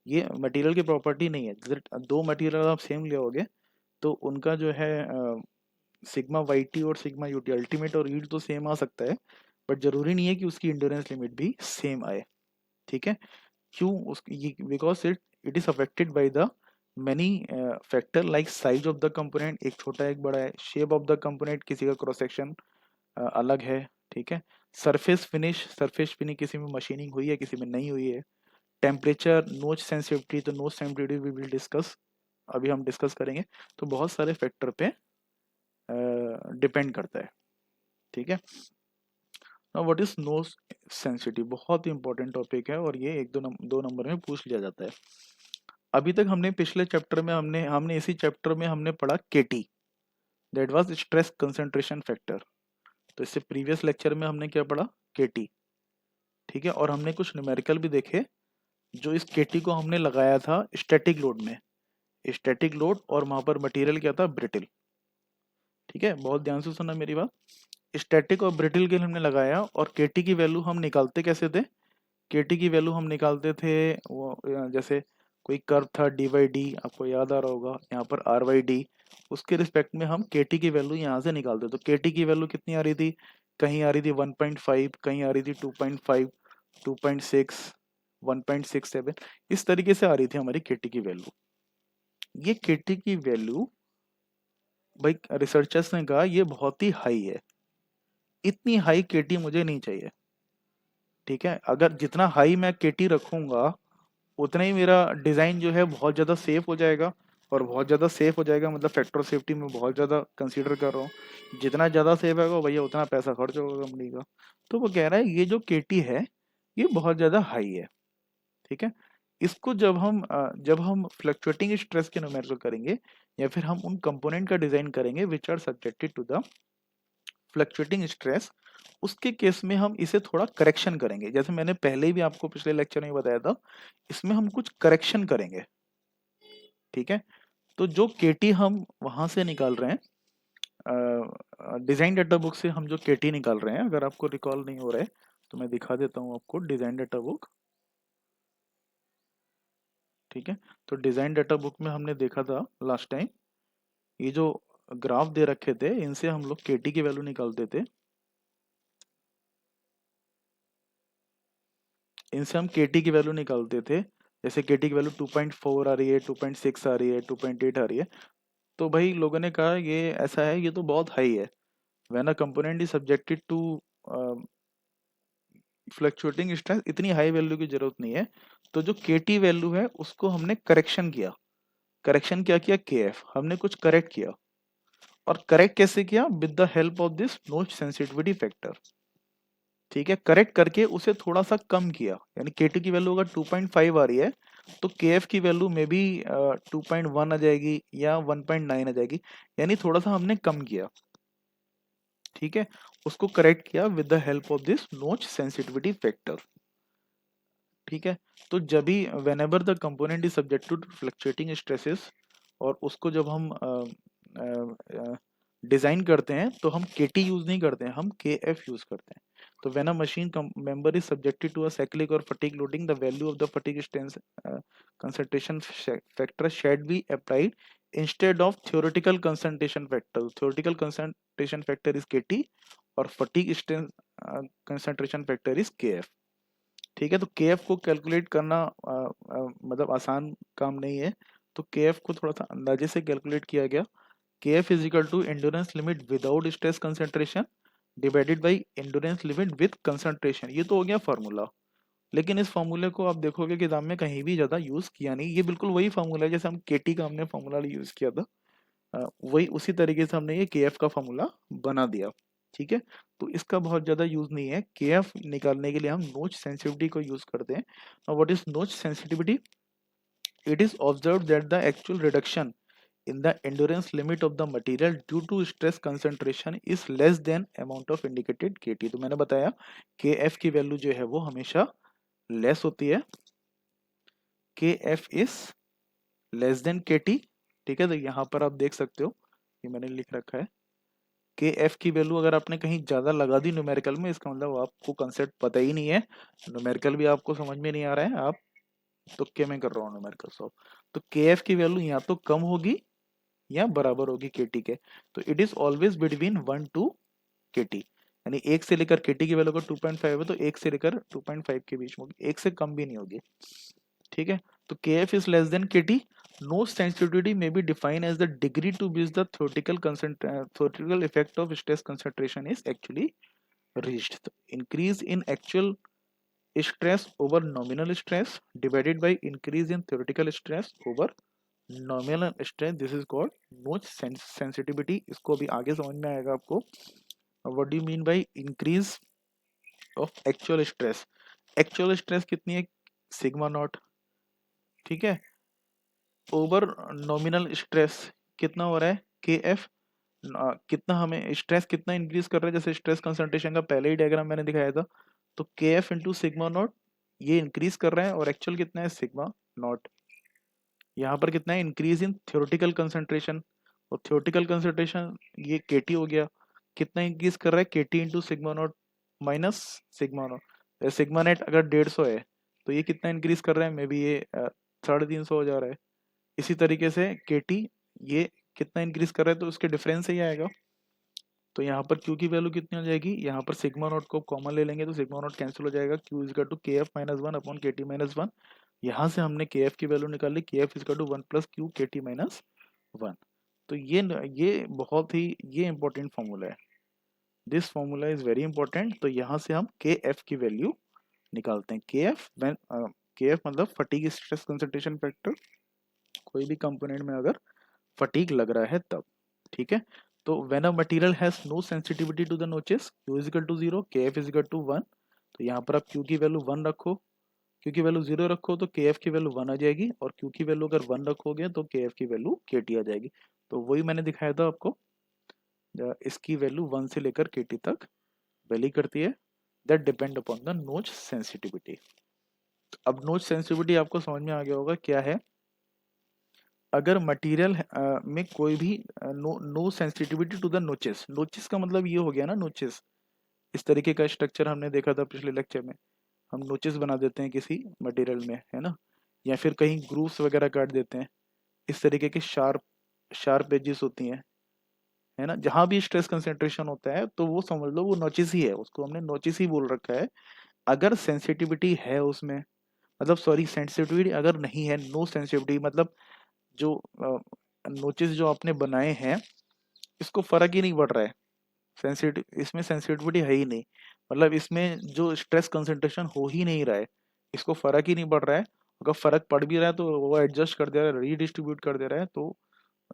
ये मटेरियल की प्रॉपर्टी नहीं है। दो मटेरियल आप सेम ले आओगे तो उनका जो है सिग्मा वाई टी और सिग्मा यूटी अल्टीमेट और यील्ड तो सेम आ सकता है, बट जरूरी नहीं है कि उसकी इंडोरेंस लिमिट भी सेम आए, ठीक है। क्यों? उस because it is affected by the many factor like size of the component, एक छोटा एक बड़ा है, शेप ऑफ द कंपोनेंट, किसी का क्रॉस सेक्शन अलग है, ठीक है। सरफेस फिनिश किसी में मशीनिंग हुई है किसी में नहीं हुई है। टेम्परेचर, नोच सेंसिटिविटी, तो नोच सेंसिटिविटी वी विल डिस्कस, अभी हम डिस्कस करेंगे। तो बहुत सारे फैक्टर पे डिपेंड करता है, ठीक है। व्हाट इज नोच सेंसिटिव, बहुत ही इंपॉर्टेंट टॉपिक है और ये एक दो नंबर में पूछ लिया जाता है। अभी तक हमने पिछले चैप्टर में हमने इसी चैप्टर में हमने पढ़ा KT, that was stress concentration factor. तो इससे प्रीवियस लेक्चर में हमने क्या पढ़ा? केटी, ठीक है। और हमने कुछ न्यूमेरिकल भी देखे जो इस केटी को हमने लगाया था स्टैटिक लोड में, स्टैटिक लोड, और वहां पर मटेरियल क्या था? ब्रिटिल, ठीक है। बहुत ध्यान से सुनना मेरी बात, स्टैटिक और ब्रिटिल के लिए हमने लगाया और केटी की वैल्यू हम निकालते कैसे थे? केटी की वैल्यू हम निकालते थे वो जैसे कोई कर्व था डी वाई डी, आपको याद आ रहा होगा, यहाँ पर आर वाई डी, उसके रिस्पेक्ट में हम केटी की वैल्यू यहाँ से निकालते। तो केटी की वैल्यू कितनी आ रही थी? कहीं आ रही थी 1.5, कहीं आ रही थी 2.5, 2.6, 1.67, इस तरीके से आ रही थी हमारी केटी की वैल्यू। ये केटी की वैल्यू भाई रिसर्चर्स ने कहा ये बहुत ही हाई है, इतनी हाई केटी मुझे नहीं चाहिए, ठीक है। अगर जितना हाई मैं केटी रखूंगा उतना ही मेरा डिजाइन जो है बहुत ज्यादा सेफ हो जाएगा, और बहुत ज्यादा सेफ हो जाएगा मतलब फैक्टर सेफ्टी में बहुत ज्यादा कंसीडर कर रहा हूँ, जितना ज्यादा सेफ है भैया उतना पैसा खर्च होगा कंपनी का। तो वो कह रहा है ये जो केटी है ये बहुत ज्यादा हाई है, ठीक है। इसको जब हम फ्लक्चुएटिंग स्ट्रेस के न्यूमेरिकल करेंगे या फिर हम उन कंपोनेंट का डिजाइन करेंगे which are subjected to the fluctuating stress, उसके केस में हम इसे थोड़ा करेक्शन करेंगे। जैसे मैंने पहले भी आपको पिछले लेक्चर में बताया था, इसमें हम कुछ करेक्शन करेंगे, ठीक है। तो जो केटी हम वहां से निकाल रहे हैं डिजाइन डाटा बुक से, हम जो केटी निकाल रहे हैं, अगर आपको रिकॉल नहीं हो रहा है तो मैं दिखा देता हूं आपको डिजाइन डाटा बुक, ठीक है। तो डिजाइन डाटा बुक में हमने देखा था लास्ट टाइम, ये जो ग्राफ दे रखे थे इनसे हम लोग केटी की वैल्यू निकालते थे, इनसे हम केटी की वैल्यू निकालते थे। जैसे केटी की वैल्यू 2.4 आ रही है, 2.6 आ रही है, 2.8 आ रही है, तो भाई लोगों ने कहा ये ऐसा है, ये तो बहुत हाई है। When a component is subjected to fluctuating stress, इतनी हाई वैल्यू की जरूरत नहीं है। तो जो केटी वैल्यू है उसको हमने करेक्शन किया, करेक्शन क्या किया? के एफ हमने कुछ करेक्ट किया, और करेक्ट कैसे किया? With the help of this notch sensitivity factor, ठीक है, करेक्ट करके उसे थोड़ा सा कम किया, यानी K2 की वैल्यू अगर 2.5 आ रही है तो KF की वैल्यू में भी 2.1 आ जाएगी या 1.9 आ जाएगी, यानी थोड़ा सा हमने कम किया। ठीक है, उसको करेक्ट किया with the help of this notch sensitivity factor. ठीक है, तो जब भी whenever the component is subject to fluctuating stresses, और उसको जब हम डिजाइन करते हैं तो हम KT यूज नहीं करते हैं, हम KF यूज करते हैं। तो when a machine member is subjected to a cyclic और fatigue loading, the value of the fatigue strength concentration factor shall be applied instead of theoretical concentration factor. Theoretical concentration factor is KT और fatigue strength concentration factor is KF। ठीक है, तो KF को कैलकुलेट करना मतलब आसान काम नहीं है, तो KF को थोड़ा सा अंदाजे से कैलकुलेट किया गया। KF is equal to endurance limit without stress concentration divided by endurance limit with concentration. ये तो हो गया फार्मूला, लेकिन इस फार्मूले को आप देखोगे किताब में कहीं भी ज्यादा यूज किया नहीं। ये बिल्कुल वही फार्मूला है जैसे हम KT का हमने फार्मूला यूज किया था, वही उसी तरीके से हमने ये KF का फार्मूला बना दिया। ठीक है, तो इसका बहुत ज्यादा यूज नहीं है। KF निकालने के लिए हम नोच सेंसिटिविटी को यूज करते हैं। व्हाट इज नोच sensitivity? It is observe that the actual reduction in the endurance limit of the material due to stress concentration is less than amount of indicated KT। तो मैंने बताया KF की वैल्यू जो है वो हमेशा लेस होती है, KF is less than KT। ठीक है, तो यहाँ पर आप देख सकते हो कि मैंने लिख रखा है KF की वैल्यू अगर आपने कहीं ज्यादा लगा दी न्यूमेरिकल में, इसका मतलब आपको कंसेप्ट पता ही नहीं है, न्यूमेरिकल भी आपको समझ में नहीं आ रहा है, आप तुक्के में कर रहा हूँ न्यूमेरिकल सॉल्व। तो KF की वैल्यू या तो कम होगी या बराबर होगी KT के। तो it is always between 1 to KT, यानी 1 से लेकर KT की वैल्यू अगर 2.5 है तो 1 से लेकर 2.5 के बीच में होगी, 1 से कम भी नहीं होगी। ठीक है, तो KF is less than KT। No sensitivity may be defined as the degree to which the theoretical effect of stress concentration is actually reached। तो increase in actual stress over nominal stress divided by increase in theoretical stress over nominal stress, this is called नोच सेंसिटिविटी। इसको अभी आगे समझ में आएगा आपको। What do you mean by increase of actual stress? Actual stress कितनी है? Sigma not. ठीक है, ओवर नॉमिनल स्ट्रेस कितना हो रहा है? KF। कितना हमें स्ट्रेस कितना इंक्रीज कर रहा है? जैसे स्ट्रेस कंसंट्रेशन का पहले ही डायग्राम मैंने दिखाया था, तो KF इंटू सिग्मा नॉट ये इंक्रीज कर रहा है, और एक्चुअल कितना है? Sigma not. यहाँ पर कितना है? इंक्रीज इन थ्योरेटिकल कंसंट्रेशन, और थ्योरेटिकल कंसंट्रेशन ये KT हो गया, कितना इंक्रीज कर रहा है? KT into sigma not minus sigma not. Sigma net अगर 150 है तो ये कितना इंक्रीज कर रहा है? मे बी ये 350 हो जा रहा है। इसी तरीके से KT ये कितना इंक्रीज कर रहा है, तो उसके डिफरेंस से ही आएगा। तो यहाँ पर Q की वैल्यू कितनी हो जाएगी? यहाँ पर सिग्मा नॉट को कॉमन ले लेंगे तो सिग्मा नॉट कैंसिल हो जाएगा, Q is equal to KF minus 1 upon KT minus 1। यहाँ से हमने KF की वैल्यू निकाल ली, KF is equal to 1 plus Q KT minus 1। तो ये बहुत ही ये इंपॉर्टेंट फॉर्मूला है, this formula is very important. तो यहाँ से हम KF की वैल्यू निकालते हैं। KF मतलब फटीग स्ट्रेस कंसंट्रेशन फैक्टर, कोई भी कंपोनेंट में अगर फटीग लग रहा है तब। ठीक है, तो when a material has no sensitivity to the notches, Q is equal to 0, KF is equal to 1। तो यहाँ पर आप Q की वैल्यू 1 रखो, Q की वैल्यू 0 रखो तो KF की वैल्यू 1 आ जाएगी, और Q की वैल्यू अगर 1 रखोगे तो KF की वैल्यू KT आ जाएगी। तो वही मैंने दिखाया था आपको, इसकी वैल्यू 1 से लेकर KT तक वैली करती है, that depend upon the notch sensitivity. अब नोच सेंसिटिविटी आपको समझ में आ गया होगा क्या है। अगर मटेरियल में कोई भी no sensitivity to the notches, notches का मतलब ये हो गया ना, नोचेस इस तरीके का स्ट्रक्चर हमने देखा था पिछले लेक्चर में, हम नोचेस बना देते हैं किसी मटेरियल में, है ना, या फिर कहीं ग्रूव्स वगैरह काट देते हैं, इस तरीके के शार्प शार्प एजेस होती हैं, है ना, जहां भी स्ट्रेस कंसेंट्रेशन होता है तो वो समझ लो वो नोचिस ही है, उसको हमने नोचिस ही बोल रखा है। अगर सेंसिटिविटी है उसमें, मतलब सॉरी सेंसिटिविटी अगर नहीं है, नो सेंसिटिविटी मतलब जो नोचिस जो आपने बनाए हैं इसको फर्क ही नहीं पड़ रहा है, सेंसिटिव इसमें सेंसिटिविटी है ही नहीं, मतलब इसमें जो स्ट्रेस कंसंट्रेशन हो ही नहीं रहा है, इसको फर्क ही नहीं पड़ रहा है। अगर फर्क पड़ भी रहा है तो वो एडजस्ट कर दे रहा है, रीडिस्ट्रीब्यूट कर दे रहा है, तो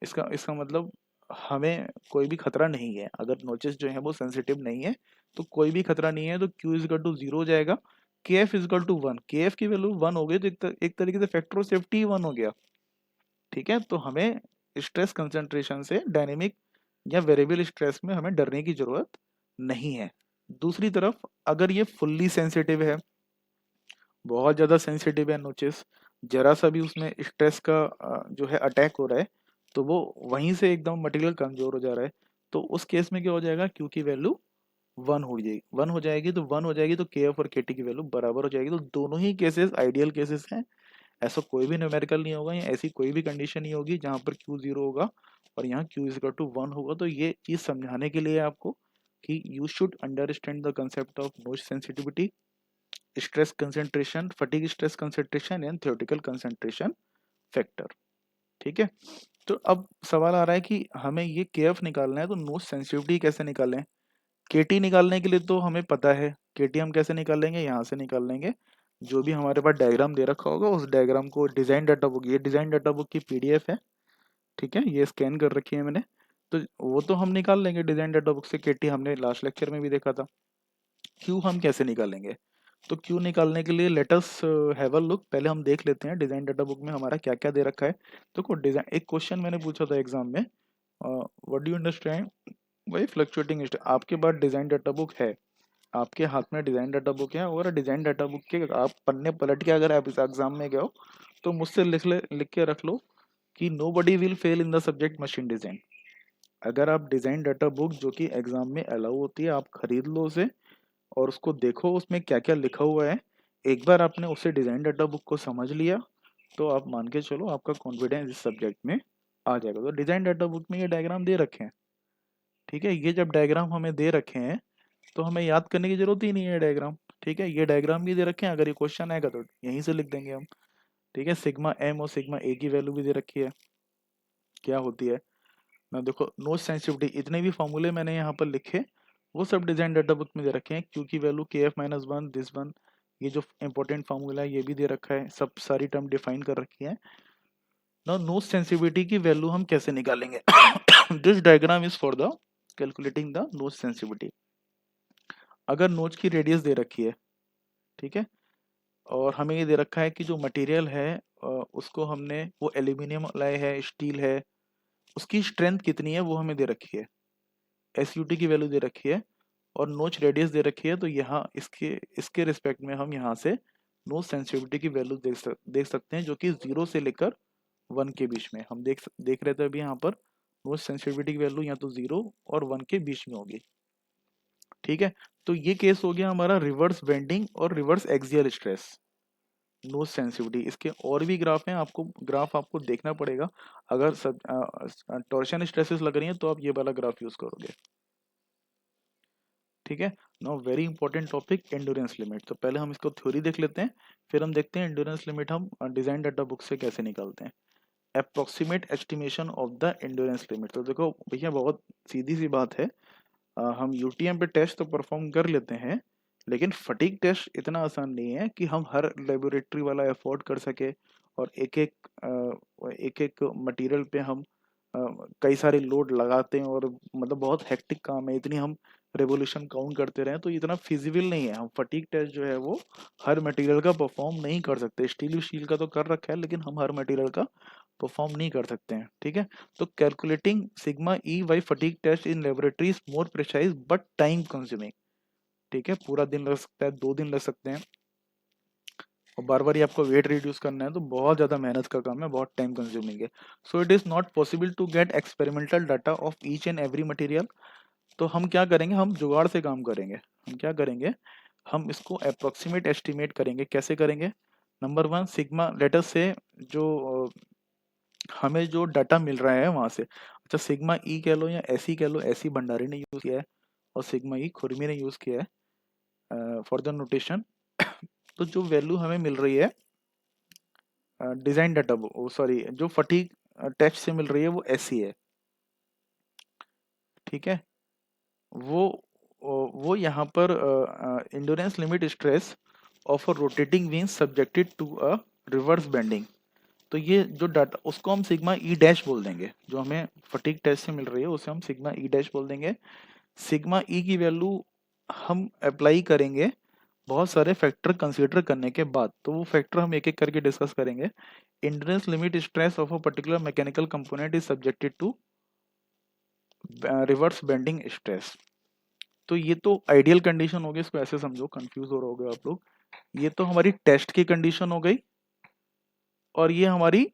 इसका इसका मतलब हमें कोई भी खतरा नहीं है, अगर नोचेस जो है वो सेंसिटिव नहीं है तो कोई भी खतरा नहीं है, तो Q इज इक्वल टू 0 हो जाएगा, KF is equal to 1, KF की वैल्यू 1 हो गई तो एक तरीके से फैक्टर ऑफ सेफ्टी 1 हो गया। ठीक है, तो हमें स्ट्रेस कंसंट्रेशन से डायनेमिक या वेरिएबल स्ट्रेस में हमें डरने की जरूरत नहीं है। दूसरी तरफ अगर ये फुल्ली सेंसिटिव है, बहुत ज़्यादा सेंसिटिव है नोचेस, जरा सा भी उसमें स्ट्रेस का जो है अटैक हो रहा है तो वो वहीं से एकदम मटेरियल कमजोर हो जा रहा है, तो उस केस में क्या हो जाएगा, क्यू की वैल्यू 1 हो जाएगी, 1 हो जाएगी तो 1 हो जाएगी तो के एफ और के टी की वैल्यू बराबर हो जाएगी। तो दोनों ही केसेस आइडियल केसेस हैं, ऐसा कोई भी न्यूमेरिकल नहीं होगा या ऐसी कोई भी कंडीशन नहीं होगी जहां पर क्यू 0 होगा और यहाँ क्यू इज इक्वल टू 1 होगा। तो ये चीज समझाने के लिए आपको कि you should understand the concept of noise sensitivity, stress concentration, fatigue stress concentration and theoretical concentration factor. ठीक है, तो अब सवाल आ रहा है कि हमें ये के एफ निकालना है तो नोइज सेंसिटिविटी कैसे निकालें। केटी निकालने के लिए तो हमें पता है, केटी हम कैसे निकाल लेंगे, यहाँ से निकाल लेंगे, जो भी हमारे पास डायग्राम दे रखा होगा उस डायग्राम को, डिजाइन डाटा बुक, ये डिजाइन डाटा बुक की पीडीएफ है, ठीक है, ये स्कैन कर रखी है मैंने, तो वो तो हम निकाल लेंगे डिजाइन डाटा बुक से, केटी हमने लास्ट लेक्चर में भी देखा था। क्यू हम कैसे निकालेंगे, तो क्यू निकालने के लिए let us have a look, पहले हम देख लेते हैं डिजाइन डाटा बुक में हमारा क्या क्या दे रखा है। तो डिजाइन, एक क्वेश्चन मैंने पूछा था एग्जाम में, what do you understand by fluctuating, आपके पास डिजाइन डाटा बुक है, आपके हाथ में डिजाइन डाटा बुक है और डिजाइन डाटा बुक के आप पन्ने पलट के अगर आप इस एग्जाम में गए हो तो मुझसे लिख के रख लो कि nobody will fail in the subject machine design. अगर आप डिजाइन डाटा बुक जो कि एग्जाम में अलाउ होती है आप खरीद लो उसे और उसको देखो उसमें क्या क्या लिखा हुआ है, एक बार आपने उसे डिजाइन डाटा बुक को समझ लिया तो आप मान के चलो आपका कॉन्फिडेंस इस सब्जेक्ट में आ जाएगा। तो डिजाइन डाटा बुक में ये डायग्राम दे रखे हैं, ठीक है, ये जब डायग्राम हमें दे रखे हैं तो हमें याद करने की जरूरत ही नहीं है डायग्राम। ठीक है, ये डायग्राम भी दे रखे हैं, अगर ये क्वेश्चन आएगा तो यहीं से लिख देंगे हम। ठीक है, सिग्मा एम और सिग्मा ए की वैल्यू भी दे रखी है, क्या होती है ना, देखो नो सेंसिटिविटी, इतने भी फॉर्मूले मैंने यहाँ पर लिखे वो सब डिजाइन डाटा बुक में दे रखे हैं, क्यू की वैल्यू के F minus one this one, ये जो इंपॉर्टेंट फॉर्मूला है ये भी दे रखा है, सब सारी टर्म डिफाइन कर रखी है ना। नो सेंसिटिविटी की वैल्यू हम कैसे निकालेंगे this diagram is for the calculating the no sensitivity. अगर नोच की रेडियस दे रखी है, ठीक है, और हमें ये दे रखा है कि जो मटेरियल है उसको हमने वो एल्यूमिनियम अलाई है, स्टील है, उसकी स्ट्रेंथ कितनी है वो हमें दे रखी है, एसयूटी की वैल्यू दे रखी है और नोच रेडियस दे रखी है, तो यहाँ इसके इसके रिस्पेक्ट में हम यहाँ से नोच सेंसिटिविटी की वैल्यू देख सकते हैं जो कि 0 से लेकर 1 के बीच में हम देख रहे थे अभी यहाँ पर नोच सेंसिटिविटी की वैल्यू या तो 0 और 1 के बीच में होगी। ठीक है, तो ये केस हो गया हमारा रिवर्स बेंडिंग और reverse axial stress, no sensitivity. इसके और भी ग्राफ हैं, आपको ग्राफ आपको देखना पड़ेगा, अगर टॉर्शन स्ट्रेसेस लग रही हैं तो आप ये वाला ग्राफ यूज करोगे। ठीक है, now very important topic endurance limit, तो पहले हम इसको थ्योरी देख लेते हैं फिर हम देखते हैं एंड्योरेंस लिमिट हम डिजाइन डाटा बुक से कैसे निकालते हैं। Approximate estimation of the endurance limit, तो देखो भैया बहुत सीधी सी बात है, हम यूटीएम पे टेस्ट तो परफॉर्म कर लेते हैं लेकिन फटीग टेस्ट इतना आसान नहीं है कि हम हर लेबोरेटरी वाला अफोर्ड कर सके और एक एक मटेरियल पे हम कई सारे लोड लगाते हैं और मतलब बहुत हेक्टिक काम है, इतनी हम रेवोल्यूशन काउंट करते रहे तो इतना फिजिबल नहीं है, हम फटीग टेस्ट जो है वो हर मटेरियल का परफॉर्म नहीं कर सकते, स्टील का तो कर रखा है लेकिन हम हर मटेरियल का परफॉर्म नहीं कर सकते हैं। ठीक है, तो calculating sigma E Y fatigue test in laboratory is more precise but time consuming. ठीक है, पूरा दिन लग सकता है, 2 दिन लग सकते हैं और बार बार ही आपको वेट रिड्यूस करना है तो बहुत ज़्यादा मेहनत का काम है, बहुत टाइम कंज्यूमिंग है। So it is not possible to get experimental data of each and every material. तो हम क्या करेंगे, हम जुगाड़ से काम करेंगे, हम क्या करेंगे, हम इसको अप्रोक्सीमेट एस्टिमेट करेंगे। कैसे करेंगे, नंबर वन सिग्मा लेटर से जो हमें जो डाटा मिल रहा है वहां से, अच्छा सिग्मा ई कह लो या ऐसी कह लो, ऐसी भंडारी ने यूज किया है और सिग्मा ई खुरमी ने यूज किया है फॉर द नोटेशन। तो जो वैल्यू हमें मिल रही है डिजाइन डाटा सॉरी जो फटीग टेस्ट से मिल रही है वो ऐसी है। ठीक है, वो वो यहाँ पर endurance limit stress of a rotating wheel subjected to a reverse bending, तो ये जो डाटा उसको हम सिग्मा ई डैश बोल देंगे, जो हमें फटीग टेस्ट से मिल रही है उसे हम सिग्मा ई डैश बोल देंगे। सिग्मा ई की वैल्यू हम अप्लाई करेंगे बहुत सारे फैक्टर कंसीडर करने के बाद, तो वो फैक्टर हम एक एक करके डिस्कस करेंगे। Endurance limit stress of a particular mechanical component is subjected to reverse bending stress. तो ये तो आइडियल कंडीशन हो गई, इसको ऐसे समझो, कंफ्यूज हो रहे होगे आप लोग। ये तो हमारी टेस्ट की कंडीशन हो गई और ये हमारी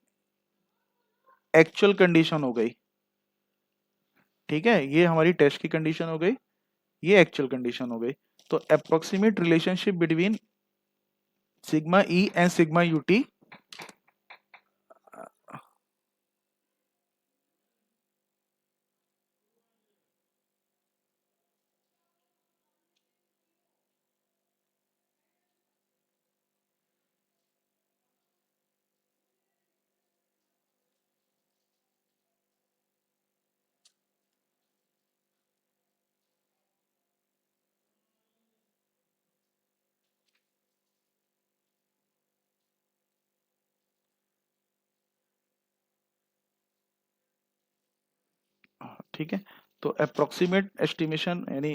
एक्चुअल कंडीशन हो गई। ठीक है, ये हमारी टेस्ट की कंडीशन हो गई, ये एक्चुअल कंडीशन हो गई। तो approximate relationship between sigma E and sigma UT, ठीक है, तो अप्रोक्सीमेट एस्टिमेशन यानी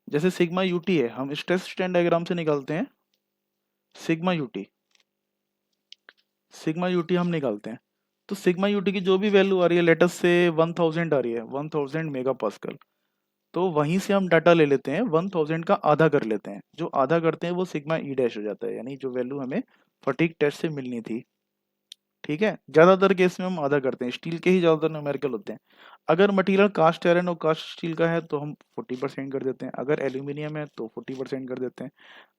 जैसे सिग्मा यूटी है, हम स्ट्रेस स्ट्रेन डायग्राम से निकालते हैं सिग्मा यूटी, सिग्मा यूटी हम निकालते हैं। तो सिग्मा यूटी की जो भी वैल्यू आ रही है, लेटस से 1000 आ रही है, 1000 मेगा पास्कल, तो वहीं से हम डाटा ले लेते हैं, 1000 का आधा कर लेते हैं, जो आधा करते हैं वो सिग्मा ई डैश हो जाता है, यानी जो वैल्यू हमें फटीग टेस्ट से मिलनी थी। ठीक है, ज्यादातर केस में हम आधा करते हैं, स्टील के ही ज्यादातर न्यूमेरिकल होते हैं। अगर मटेरियल कास्ट आयरन और कास्ट स्टील का है तो हम 40% कर देते हैं, अगर एल्यूमिनियम है तो 40% कर देते हैं,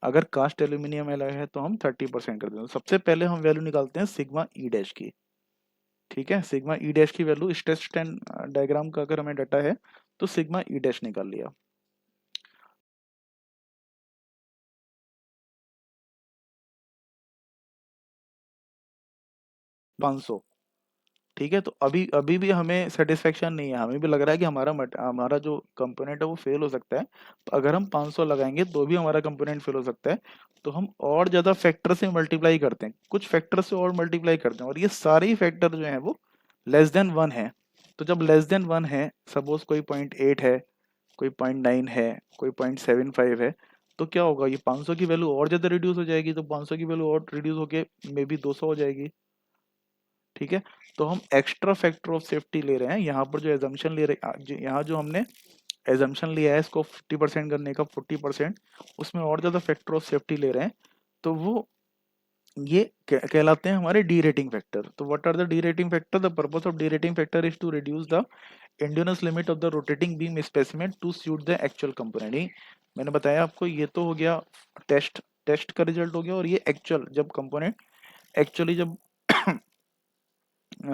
अगर कास्ट एल्यूमिनियम अलग है तो हम 30% कर देते हैं। सबसे पहले हम वैल्यू निकालते हैं सिग्मा ई डैश की। ठीक है, सिग्मा ई डैश की वैल्यू स्ट्रेस स्ट्रेन डायग्राम का अगर हमें डाटा है तो सिग्मा ई डैश निकाल लिया। 500। ठीक है, तो अभी अभी भी हमें सेटिस्फेक्शन नहीं है, हमें भी लग रहा है कि हमारा जो कंपोनेंट है वो फेल हो सकता है। तो अगर हम 500 लगाएंगे तो भी हमारा कंपोनेंट फेल हो सकता है। तो हम और ज्यादा फैक्टर से मल्टीप्लाई करते हैं, कुछ फैक्टर से और मल्टीप्लाई करते हैं, और ये सारे ही फैक्टर जो है वो लेस देन 1 है। तो जब लेस देन 1 है, सपोज कोई 0.8 है, कोई 0.9 है, कोई 0.75 है, तो क्या होगा, ये 500 की वैल्यू और ज्यादा रिड्यूस हो जाएगी, तो 500 की वैल्यू और रिड्यूस होके मे बी 200 हो जाएगी। ठीक है, तो हम एक्स्ट्रा फैक्टर ऑफ सेफ्टी ले रहे हैं, यहाँ पर जो एजम्पशन ले रहे, यहाँ जो हमने एजम्पशन लिया है इसको 50% करने का, 40%, उसमें और ज्यादा फैक्टर ऑफ सेफ्टी ले रहे हैं, तो वो ये कहलाते हैं हमारे डी रेटिंग फैक्टर। तो what are the derating factor? The purpose of derating factor is to reduce the endurance limit of the rotating beam specimen to suit the actual component. मैंने बताया आपको, ये तो हो गया टेस्ट, टेस्ट का रिजल्ट हो गया, और ये एक्चुअल जब कंपोनेंट एक्चुअली जब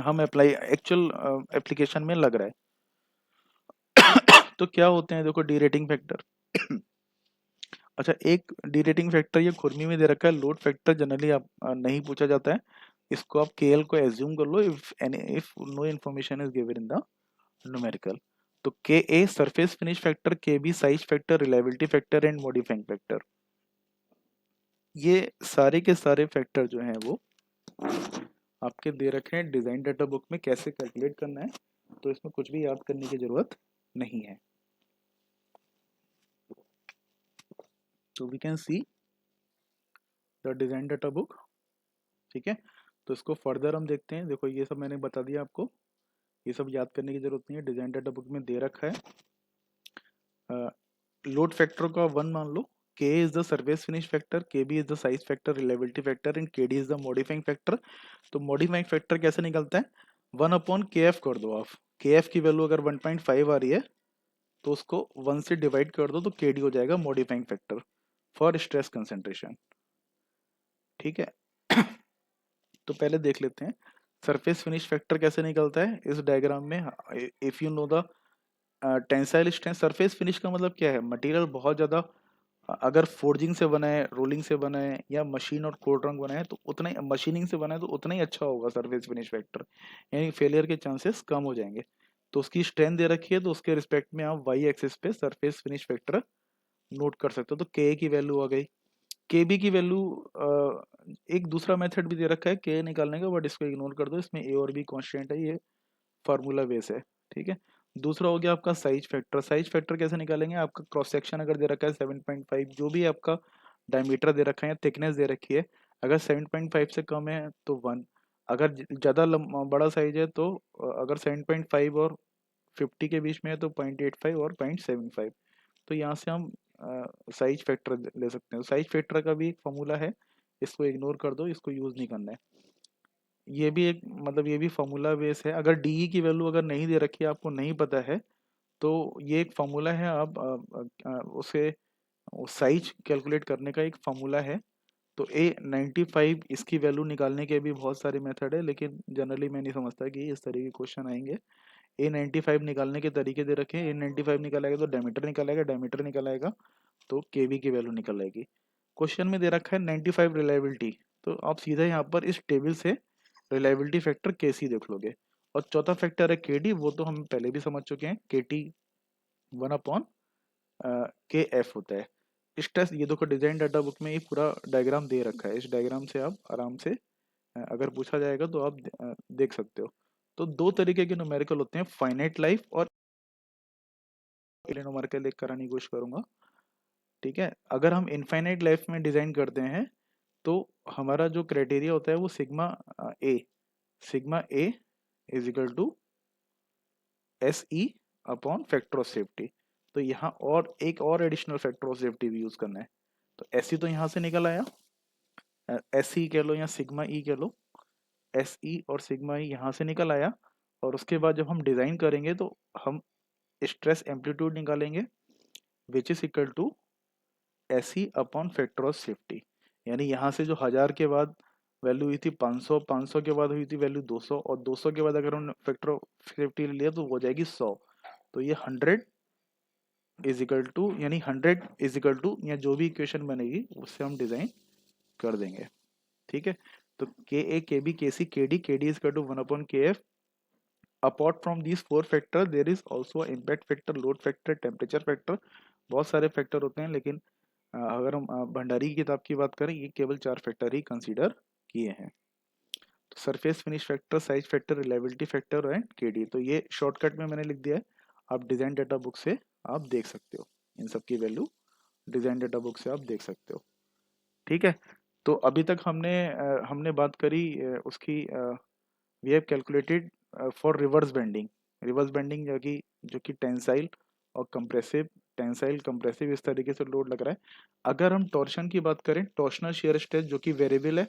हम अप्लाई एक्चुअल एप्लीकेशन में लग रहा है। तो क्या होते हैं, देखो डी रेटिंग फैक्टर। अच्छा, एक डी रेटिंग फैक्टर ये खुरमी में दे रखा है, लोड फैक्टर जनरली आप नहीं पूछा जाता है, इसको आप केएल को एज्यूम कर लो if no information is given in the numerical. तो K A surface finish factor, K B size factor, reliability factor and modifying factor, ये सारे के सारे फैक्टर जो हैं वो आपके दे रखे हैं डिजाइन डाटा बुक में, कैसे कैलकुलेट करना है, तो इसमें कुछ भी याद करने की जरूरत नहीं है। तो we can see the design data book. ठीक है, तो इसको फर्दर हम देखते हैं। देखो ये सब मैंने बता दिया आपको, ये सब याद करने की जरूरत नहीं है, डिजाइन डाटा बुक में दे रखा है। लोड फैक्टर का 1 मान लो, K is the service finish factor, K B is the size factor, reliability factor and K D is the modifying factor. तो मॉडिफाइंग फैक्टर कैसे निकलता है, 1/के एफ कर दो आप, के एफ की वैल्यू अगर 1.5 आ रही है तो उसको 1 से डिवाइड कर दो, तो के डी हो जाएगा modifying factor for stress concentration. ठीक है। तो पहले देख लेते हैं सरफेस फिनिश फैक्टर कैसे निकलता है इस डायग्राम में। If you know the tensile strength, surface finish का मतलब क्या है, मटेरियल बहुत ज्यादा अगर फोर्जिंग से बना है, रोलिंग से बना है, या मशीन और कोल्ड रंग बना है, तो उतना ही मशीनिंग से बना है तो उतना ही अच्छा होगा सरफेस फिनिश फैक्टर, यानी फेलियर के चांसेस कम हो जाएंगे। तो उसकी स्ट्रेंथ दे रखी है, तो उसके रिस्पेक्ट में आप वाई एक्सिस पे सरफेस फिनिश फैक्टर नोट कर सकते हो। तो के की वैल्यू आ गई केबी की वैल्यू एक दूसरा मेथड भी दे रखा है के निकालने का, बट इसको इग्नोर कर दो, इसमें ए और बी कांस्टेंट है, ये फार्मूला बेस है। ठीक है। दूसरा हो गया आपका साइज फैक्टर। साइज फैक्टर कैसे निकालेंगे? आपका क्रॉस सेक्शन अगर दे रखा है 7.5, जो भी आपका डायमीटर दे रखा है या थिकनेस दे रखी है, अगर 7.5 से कम है तो 1, अगर ज़्यादा बड़ा साइज है तो अगर 7.5 और 50 के बीच में है तो 0.85 और 0.75। तो यहाँ से हम साइज फैक्टर ले सकते हैं। साइज फैक्टर का भी एक फॉर्मूला है, इसको इग्नोर कर दो, इसको यूज़ नहीं करना है। ये भी एक मतलब ये भी फॉर्मूला बेस है। अगर डीई की वैल्यू अगर नहीं दे रखी है, आपको नहीं पता है, तो ये एक फॉर्मूला है, आप उसे साइज कैलकुलेट करने का एक फॉर्मूला है। तो A95 इसकी वैल्यू निकालने के भी बहुत सारे मेथड है, लेकिन जनरली मैं नहीं समझता कि इस तरह के क्वेश्चन आएंगे। A95 निकालने के तरीके दे रखे हैं। A95 निकालेगा तो डायमीटर निकालेगा, डायमीटर निकालेगा तो केबी की वैल्यू निकल आएगी। क्वेश्चन में दे रखा है 95 रिलायबिलिटी, तो आप सीधा यहाँ पर इस टेबल से रिलायबिलिटी फैक्टर केसी देख लोगे। और चौथा फैक्टर है केडी, वो तो हम पहले भी समझ चुके हैं, केटी 1/, के एफ होता है। स्ट्रेस, ये देखो डिजाइन डाटा बुक में ये पूरा डायग्राम दे रखा है, इस डायग्राम से आप आराम से अगर पूछा जाएगा तो आप देख सकते हो। तो दो तरीके के न्यूमेरिकल होते हैं, फाइनाइट लाइफ और न्यूमेरिकल एक कराने की कोशिश करूंगा। ठीक है। अगर हम इनफाइनाइट लाइफ में डिजाइन करते हैं तो हमारा जो क्राइटेरिया होता है वो A sigma A is equal to S E upon factor of safety. तो यहाँ और एक और एडिशनल फैक्टर ऑफ सेफ्टी भी यूज करना है। तो एस ई तो यहाँ से निकल आया, एस ई कह लो या सिग्मा ई कह लो, एस ई और सिग्मा ई यहाँ से निकल आया। और उसके बाद जब हम डिजाइन करेंगे तो हम स्ट्रेस एम्पलीट्यूड निकालेंगे, which is equal to S E upon factor of safety. यानी यहाँ से जो 1000 के बाद वैल्यू हुई थी 500, 500 के बाद हुई थी वैल्यू 200, और 200 के बाद अगर हम फैक्टर ऑफ सेफ्टी ले लिया तो हो जाएगी 100। तो ये 100 इज इक्वल टू, यानी 100 इज इक्वल टू, या जो भी इक्वेशन बनेगी उससे हम डिजाइन कर देंगे। ठीक है। तो K A K B K C K D is equal to 1/kf। Apart from these 4 factor there is also impact factor, load factor, temperature factor, बहुत सारे फैक्टर होते हैं, लेकिन अगर हम भंडारी की किताब की बात करें, ये केवल 4 फैक्टर ही कंसीडर किए हैं। तो surface finish factor, size factor, reliability factor and KD, तो ये शॉर्टकट में मैंने लिख दिया है। आप डिजाइन डाटा बुक से आप देख सकते हो, इन सब की वैल्यू डिजाइन डाटा बुक से आप देख सकते हो। ठीक है। तो अभी तक हमने बात करी उसकी, we have calculated for reverse bending. Reverse bending जो कि टेंसाइल और कंप्रेसिव, टेंसाइल कंप्रेसिव इस तरीके से लोड लग रहा है। अगर हम टॉर्शन की बात करें, टॉर्शनल शियर स्ट्रेस जो कि वेरिएबल है,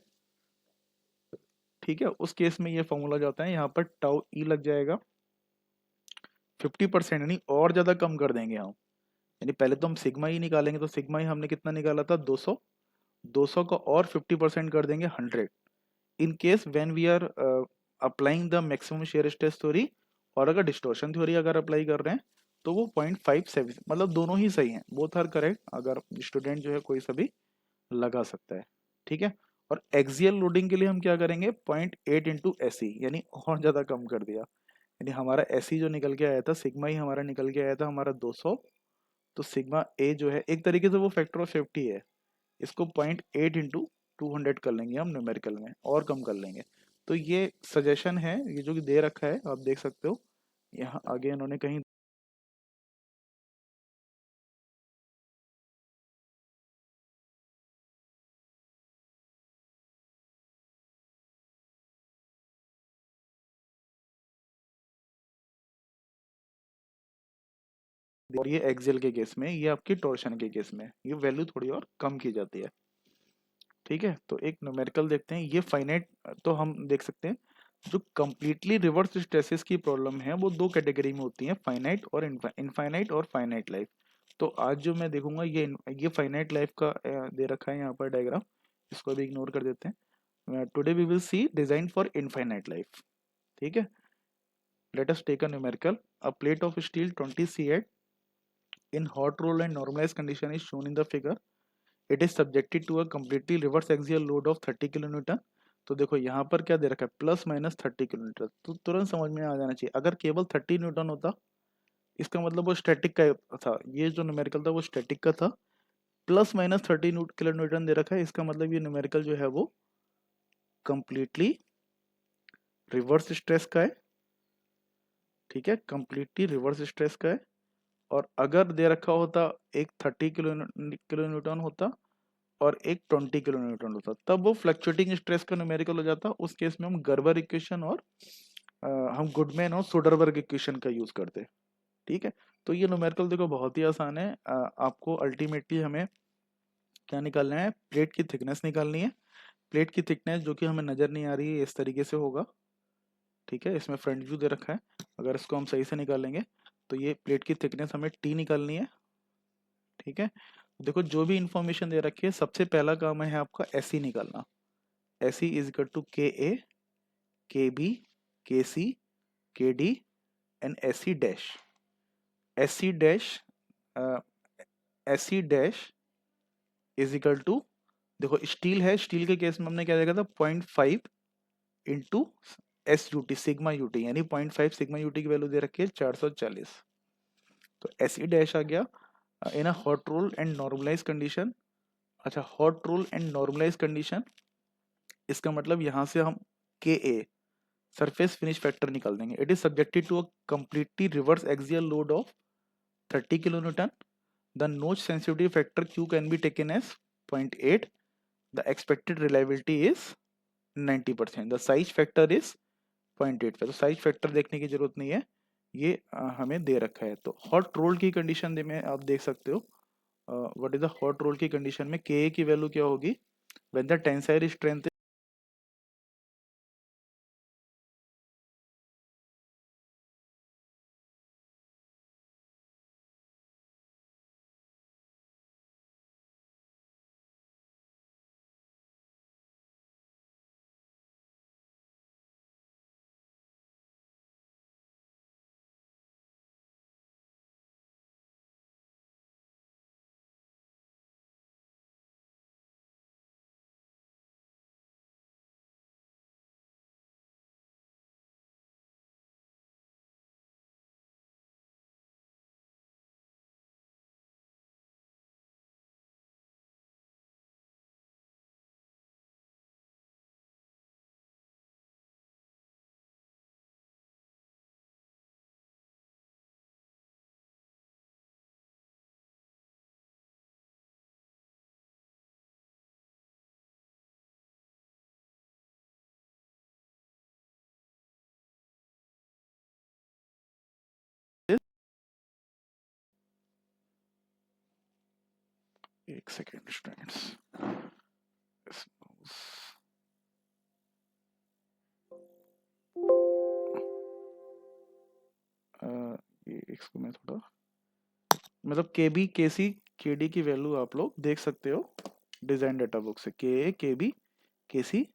ठीक है, उस केस में ये फॉर्मूला जाता है, यहाँ पर टाउ ई लग जाएगा 50%, यानी और ज्यादा कम कर देंगे हम। यानी पहले तो हम सिग्मा ही निकालेंगे, तो सिग्मा ही हमने कितना निकाला था 200, 200 का और 50% कर देंगे 100। In case when we are applying the maximum shear stress theory, और अगर डिस्टॉर्शन थ्योरी अगर अप्लाई कर रहे हैं तो वो 0.57, मतलब दोनों ही सही हैं, बोथ आर करेक्ट। अगर स्टूडेंट जो है कोई सा भी लगा सकता है। ठीक है। और एक्सियल लोडिंग के लिए हम क्या करेंगे, 0.8 इंटू एस, यानी और ज्यादा कम कर दिया। यानी हमारा एस जो निकल के आया था, सिग्मा ही हमारा निकल के आया था हमारा 200, तो सिग्मा ए जो है एक तरीके से वो फैक्टर ऑफ सेफ्टी है, इसको 0.8 इंटू 200 कर लेंगे हम न्यूमेरिकल में, और कम कर लेंगे। तो ये सजेशन है, ये जो कि दे रखा है आप देख सकते हो, यहाँ आगे इन्होंने कहीं और ये एक्सेल के केस में, ये आपकी टॉर्शन के केस में ये वैल्यू थोड़ी और कम की जाती है। ठीक है। तो एक न्यूमेरिकल देखते हैं, ये फाइनाइट, तो हम देख सकते हैं जो कंप्लीटली रिवर्स स्ट्रेसेस की प्रॉब्लम है वो दो कैटेगरी में होती है, फाइनाइट और इनफाइनाइट और फाइनाइट लाइफ। तो आज जो मैं देखूंगा ये फाइनाइट लाइफ का दे रखा है यहाँ पर डायग्राम, इसको भी इग्नोर कर देते हैं। Today we will see design for infinite life. ठीक है। Let us take a numerical, a plate of steel 20 C8 in hot roll and normalized condition is shown in the figure. It is subjected to a completely reverse axial load of 30 kilonewton. तो देखो यहाँ पर क्या दे रखा है, +-30 किलोमीटर, तो तुरंत समझ में आ जाना चाहिए। अगर केवल 30 न्यूटन होता, इसका मतलब वो स्टैटिक का था, ये जो न्यूमेरिकल था वो स्टैटिक का था। प्लस माइनस 30 किलो न्यूटन दे रखा है, इसका मतलब ये न्यूमेरिकल जो है वो कंप्लीटली रिवर्स स्ट्रेस का है, ठीक है, कंप्लीटली रिवर्स स्ट्रेस का है। और अगर दे रखा होता एक 30 किलो न्यूटन होता और एक 20 किलो न्यूटन होता, तब वो फ्लक्चुएटिंग स्ट्रेस का न्यूमेरिकल हो जाता। उस केस में हम गर्बर इक्वेशन और हम गुडमैन और सोडरबर्ग इक्वेशन का यूज करते, ठीक है। तो ये न्यूमेरिकल देखो बहुत ही आसान है। आपको अल्टीमेटली हमें क्या निकालना है, प्लेट की थिकनेस निकालनी है। प्लेट की थिकनेस जो कि हमें नजर नहीं आ रही है, इस तरीके से होगा, ठीक है। इसमें फ्रंट व्यू दे रखा है, अगर इसको हम सही से निकालेंगे तो ये प्लेट की थिकनेस हमें टी निकालनी है, ठीक है। देखो जो भी इंफॉर्मेशन दे रखी है, सबसे पहला काम है आपका एस सी निकालना। S C is equal to K A, K B, K C, K D and S C dash. S C dash, S C dash is equal to, देखो स्टील है, स्टील के केस में हमने क्या देखा था, 0.5 into S U T, sigma you T, यानी 0.5 सिग्मा यू टी की वैल्यू दे रखी है 440। तो एस ई डैश आ गया in a hot roll and normalize condition. अच्छा, hot roll and normalize condition, इसका मतलब यहाँ से हम के ए सरफेस फिनिश फैक्टर निकाल देंगे। It is subjected to a completely reverse axial load of 30 kilo newton. The notch sensitivity factor Q can be taken as 0.8। The expected reliability is 90%। The size factor is 0.8। तो साइज फैक्टर देखने की जरूरत नहीं है, ये हमें दे रखा है। तो हॉट रोल की कंडीशन में आप देख सकते हो, what is the hot role की कंडीशन में के की वैल्यू क्या होगी, when the tensile strength is, एक सेकेंड स्टूडेंट्स, ये इसको मैं थोड़ा, मतलब के B K C K D की वैल्यू आप लोग देख सकते हो डिजाइन डाटा बुक से, के ए के बी के सी,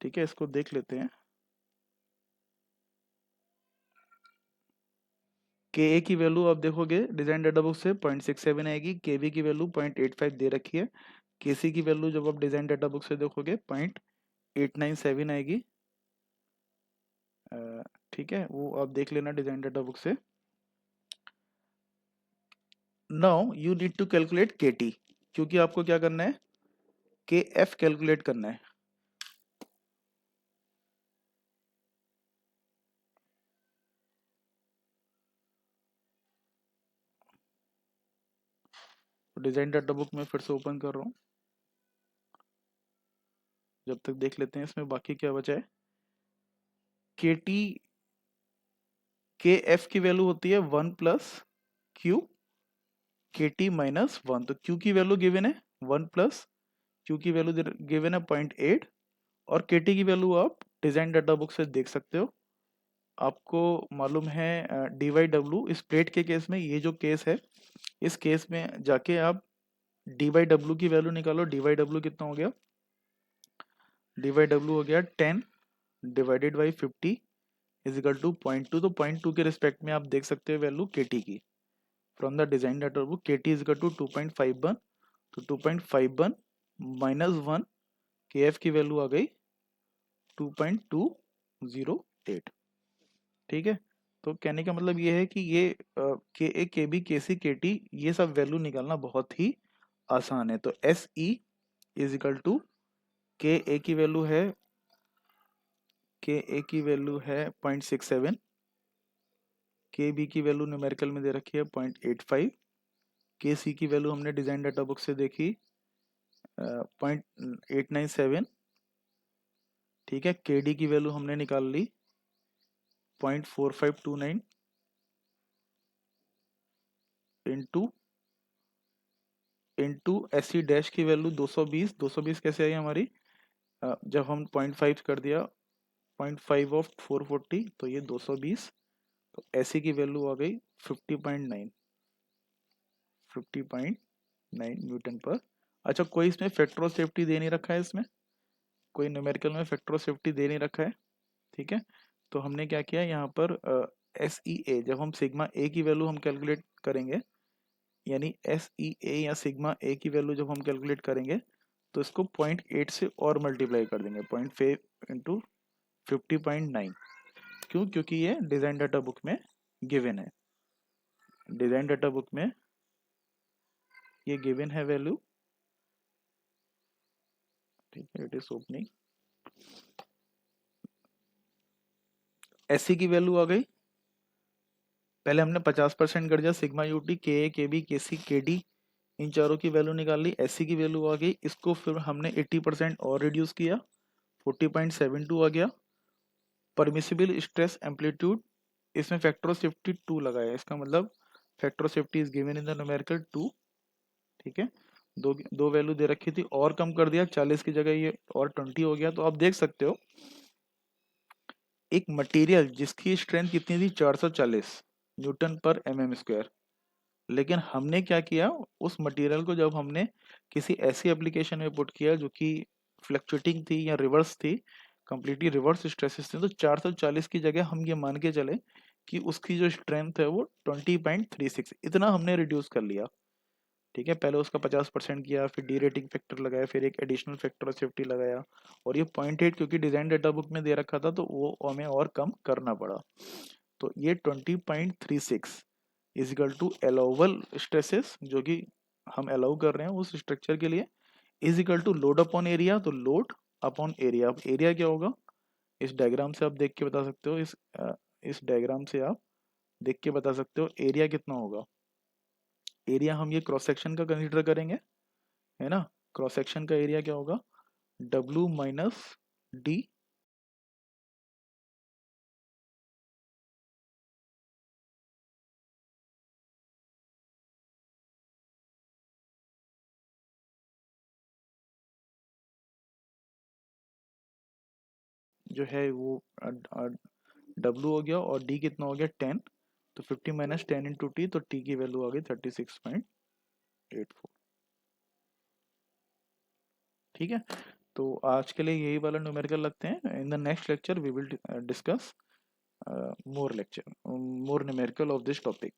ठीक है। इसको देख लेते हैं। के ए की वैल्यू आप देखोगे डिजाइन डाटा बुक से 0.67 आएगी, के बी की वैल्यू 0.85 दे रखी है, के सी की वैल्यू जब आप डिजाइन डाटा बुक से देखोगे 0.897 आएगी, ठीक है, वो आप देख लेना डिजाइन डाटा बुक से। Now you need to calculate K T, क्योंकि आपको क्या करना है, के एफ कैलकुलेट करना है। डिजाइन डाटा बुक में फिर से ओपन कर रहा हूँ, जब तक देख लेते हैं इसमें बाकी क्या बचा है। के टी, के एफ की वैल्यू होती है 1 प्लस क्यू के टी माइनस 1। तो क्यू की वैल्यू गिवन है 1 प्लस क्यू की वैल्यू गिवन है 0.8, और के टी की वैल्यू आप डिजाइन डाटा बुक से देख सकते हो। आपको मालूम है डी वाई डब्ल्यू, इस प्लेट के केस में ये जो केस है, इस केस में जाके आप डी वाई डब्ल्यू की वैल्यू निकालो। डी वाई डब्ल्यू कितना हो गया, डी वाई डब्ल्यू हो गया 10 divided by 50 is equal to 0.2। तो 0.2 के रिस्पेक्ट में आप देख सकते हो वैल्यू के टी की। From the design data book के टी इज इक्वल टू 2.51। तो 2.51 माइनस 1, के एफ की वैल्यू आ गई 2.208, ठीक है। तो कहने का मतलब ये है कि ये के A K B K C के टी, ये सब वैल्यू निकालना बहुत ही आसान है। तो S E is equal to K A की वैल्यू है, के ए की वैल्यू है 0.67, के बी की वैल्यू न्यूमेरिकल में दे रखी है 0.85, के सी की वैल्यू हमने डिजाइन डाटा बुक से देखी 0.897, ठीक है। के डी की वैल्यू हमने निकाल ली 0.4529 इंटू एस सी डैश की वैल्यू 220, 220 कैसे आई हमारी, जब हम 0.5 कर दिया 0.5 ऑफ 440 तो ये 220, तो एसी की वैल्यू आ गई 50.9, 50.9 न्यूटन पर। अच्छा, कोई इसमें फैक्टर ऑफ सेफ्टी दे नहीं रखा है, इसमें कोई न्यूमेरिकल में फैक्टर ऑफ सेफ्टी दे नहीं रखा है, ठीक है। तो हमने क्या किया यहाँ पर एस ई ए, जब हम सिग्मा ए की वैल्यू हम कैलकुलेट करेंगे, यानी एस ई ए या सिग्मा ए की वैल्यू जब हम कैलकुलेट करेंगे तो इसको 0.8 से और मल्टीप्लाई कर देंगे, 0.5 इंटू 50.9। क्यों? क्योंकि ये डिजाइन डाटा बुक में गिवन है, डिजाइन डाटा बुक में ये गिवन है वैल्यू, ठीक है। इट इज ओपनिंग, एससी की वैल्यू आ गई, पहले हमने 50% कर दिया, सिग्मा यूटी के A K B K C K D, इन चारों की वैल्यू निकाल ली, एससी की वैल्यू आ गई, इसको फिर हमने 80% और रिड्यूस किया, 40.72 आ गया। परमिसिबल स्ट्रेस एम्पलीट्यूड, इसमें फैक्टर ऑफ सेफ्टी 2 लगाया, इसका मतलब factor of safety is given in the numerical 2, ठीक है। दो दो वैल्यू दे रखी थी और कम कर दिया, 40 की जगह ये और 20 हो गया। तो आप देख सकते हो एक मटेरियल जिसकी स्ट्रेंथ कितनी थी 440 न्यूटन पर एम स्क्वायर, लेकिन हमने क्या किया, उस मटेरियल को जब हमने किसी ऐसी एप्लीकेशन में पुट किया जो कि फ्लक्चुएटिंग थी या रिवर्स थी, कंप्लीटली रिवर्स स्ट्रेसेस थे, तो 440 की जगह हम ये मान के चले कि उसकी जो स्ट्रेंथ है वो 20.36, इतना हमने रिड्यूस कर लिया, ठीक है। पहले उसका 50% किया, फिर डी रेटिंग फैक्टर लगाया, फिर एक एडिशनल फैक्टर ऑफ सेफ्टी लगाया, और ये 0.8 क्योंकि डिजाइन डेटा बुक में दे रखा था तो वो हमें और कम करना पड़ा। तो ये 20.36 इजिकल टू अलाउबल स्ट्रेसेस जो कि हम अलाउ कर रहे हैं उस स्ट्रक्चर के लिए, is equal to load upon area. तो लोड अपॉन एरिया, अब एरिया क्या होगा इस डायग्राम से आप देख के बता सकते हो, इस डायग्राम से आप देख के बता सकते हो एरिया कितना होगा। एरिया हम ये क्रॉस सेक्शन का कंसीडर करेंगे, है ना। क्रॉस सेक्शन का एरिया क्या होगा, W माइनस डी, जो है वो W हो गया, और D कितना हो गया 10, तो 50 माइनस 10 इंटू टी, तो टी की वैल्यू आ गई 36.84, ठीक है। तो आज के लिए यही वाला न्यूमेरिकल लगते हैं। In the next lecture we will discuss more numerical of this topic.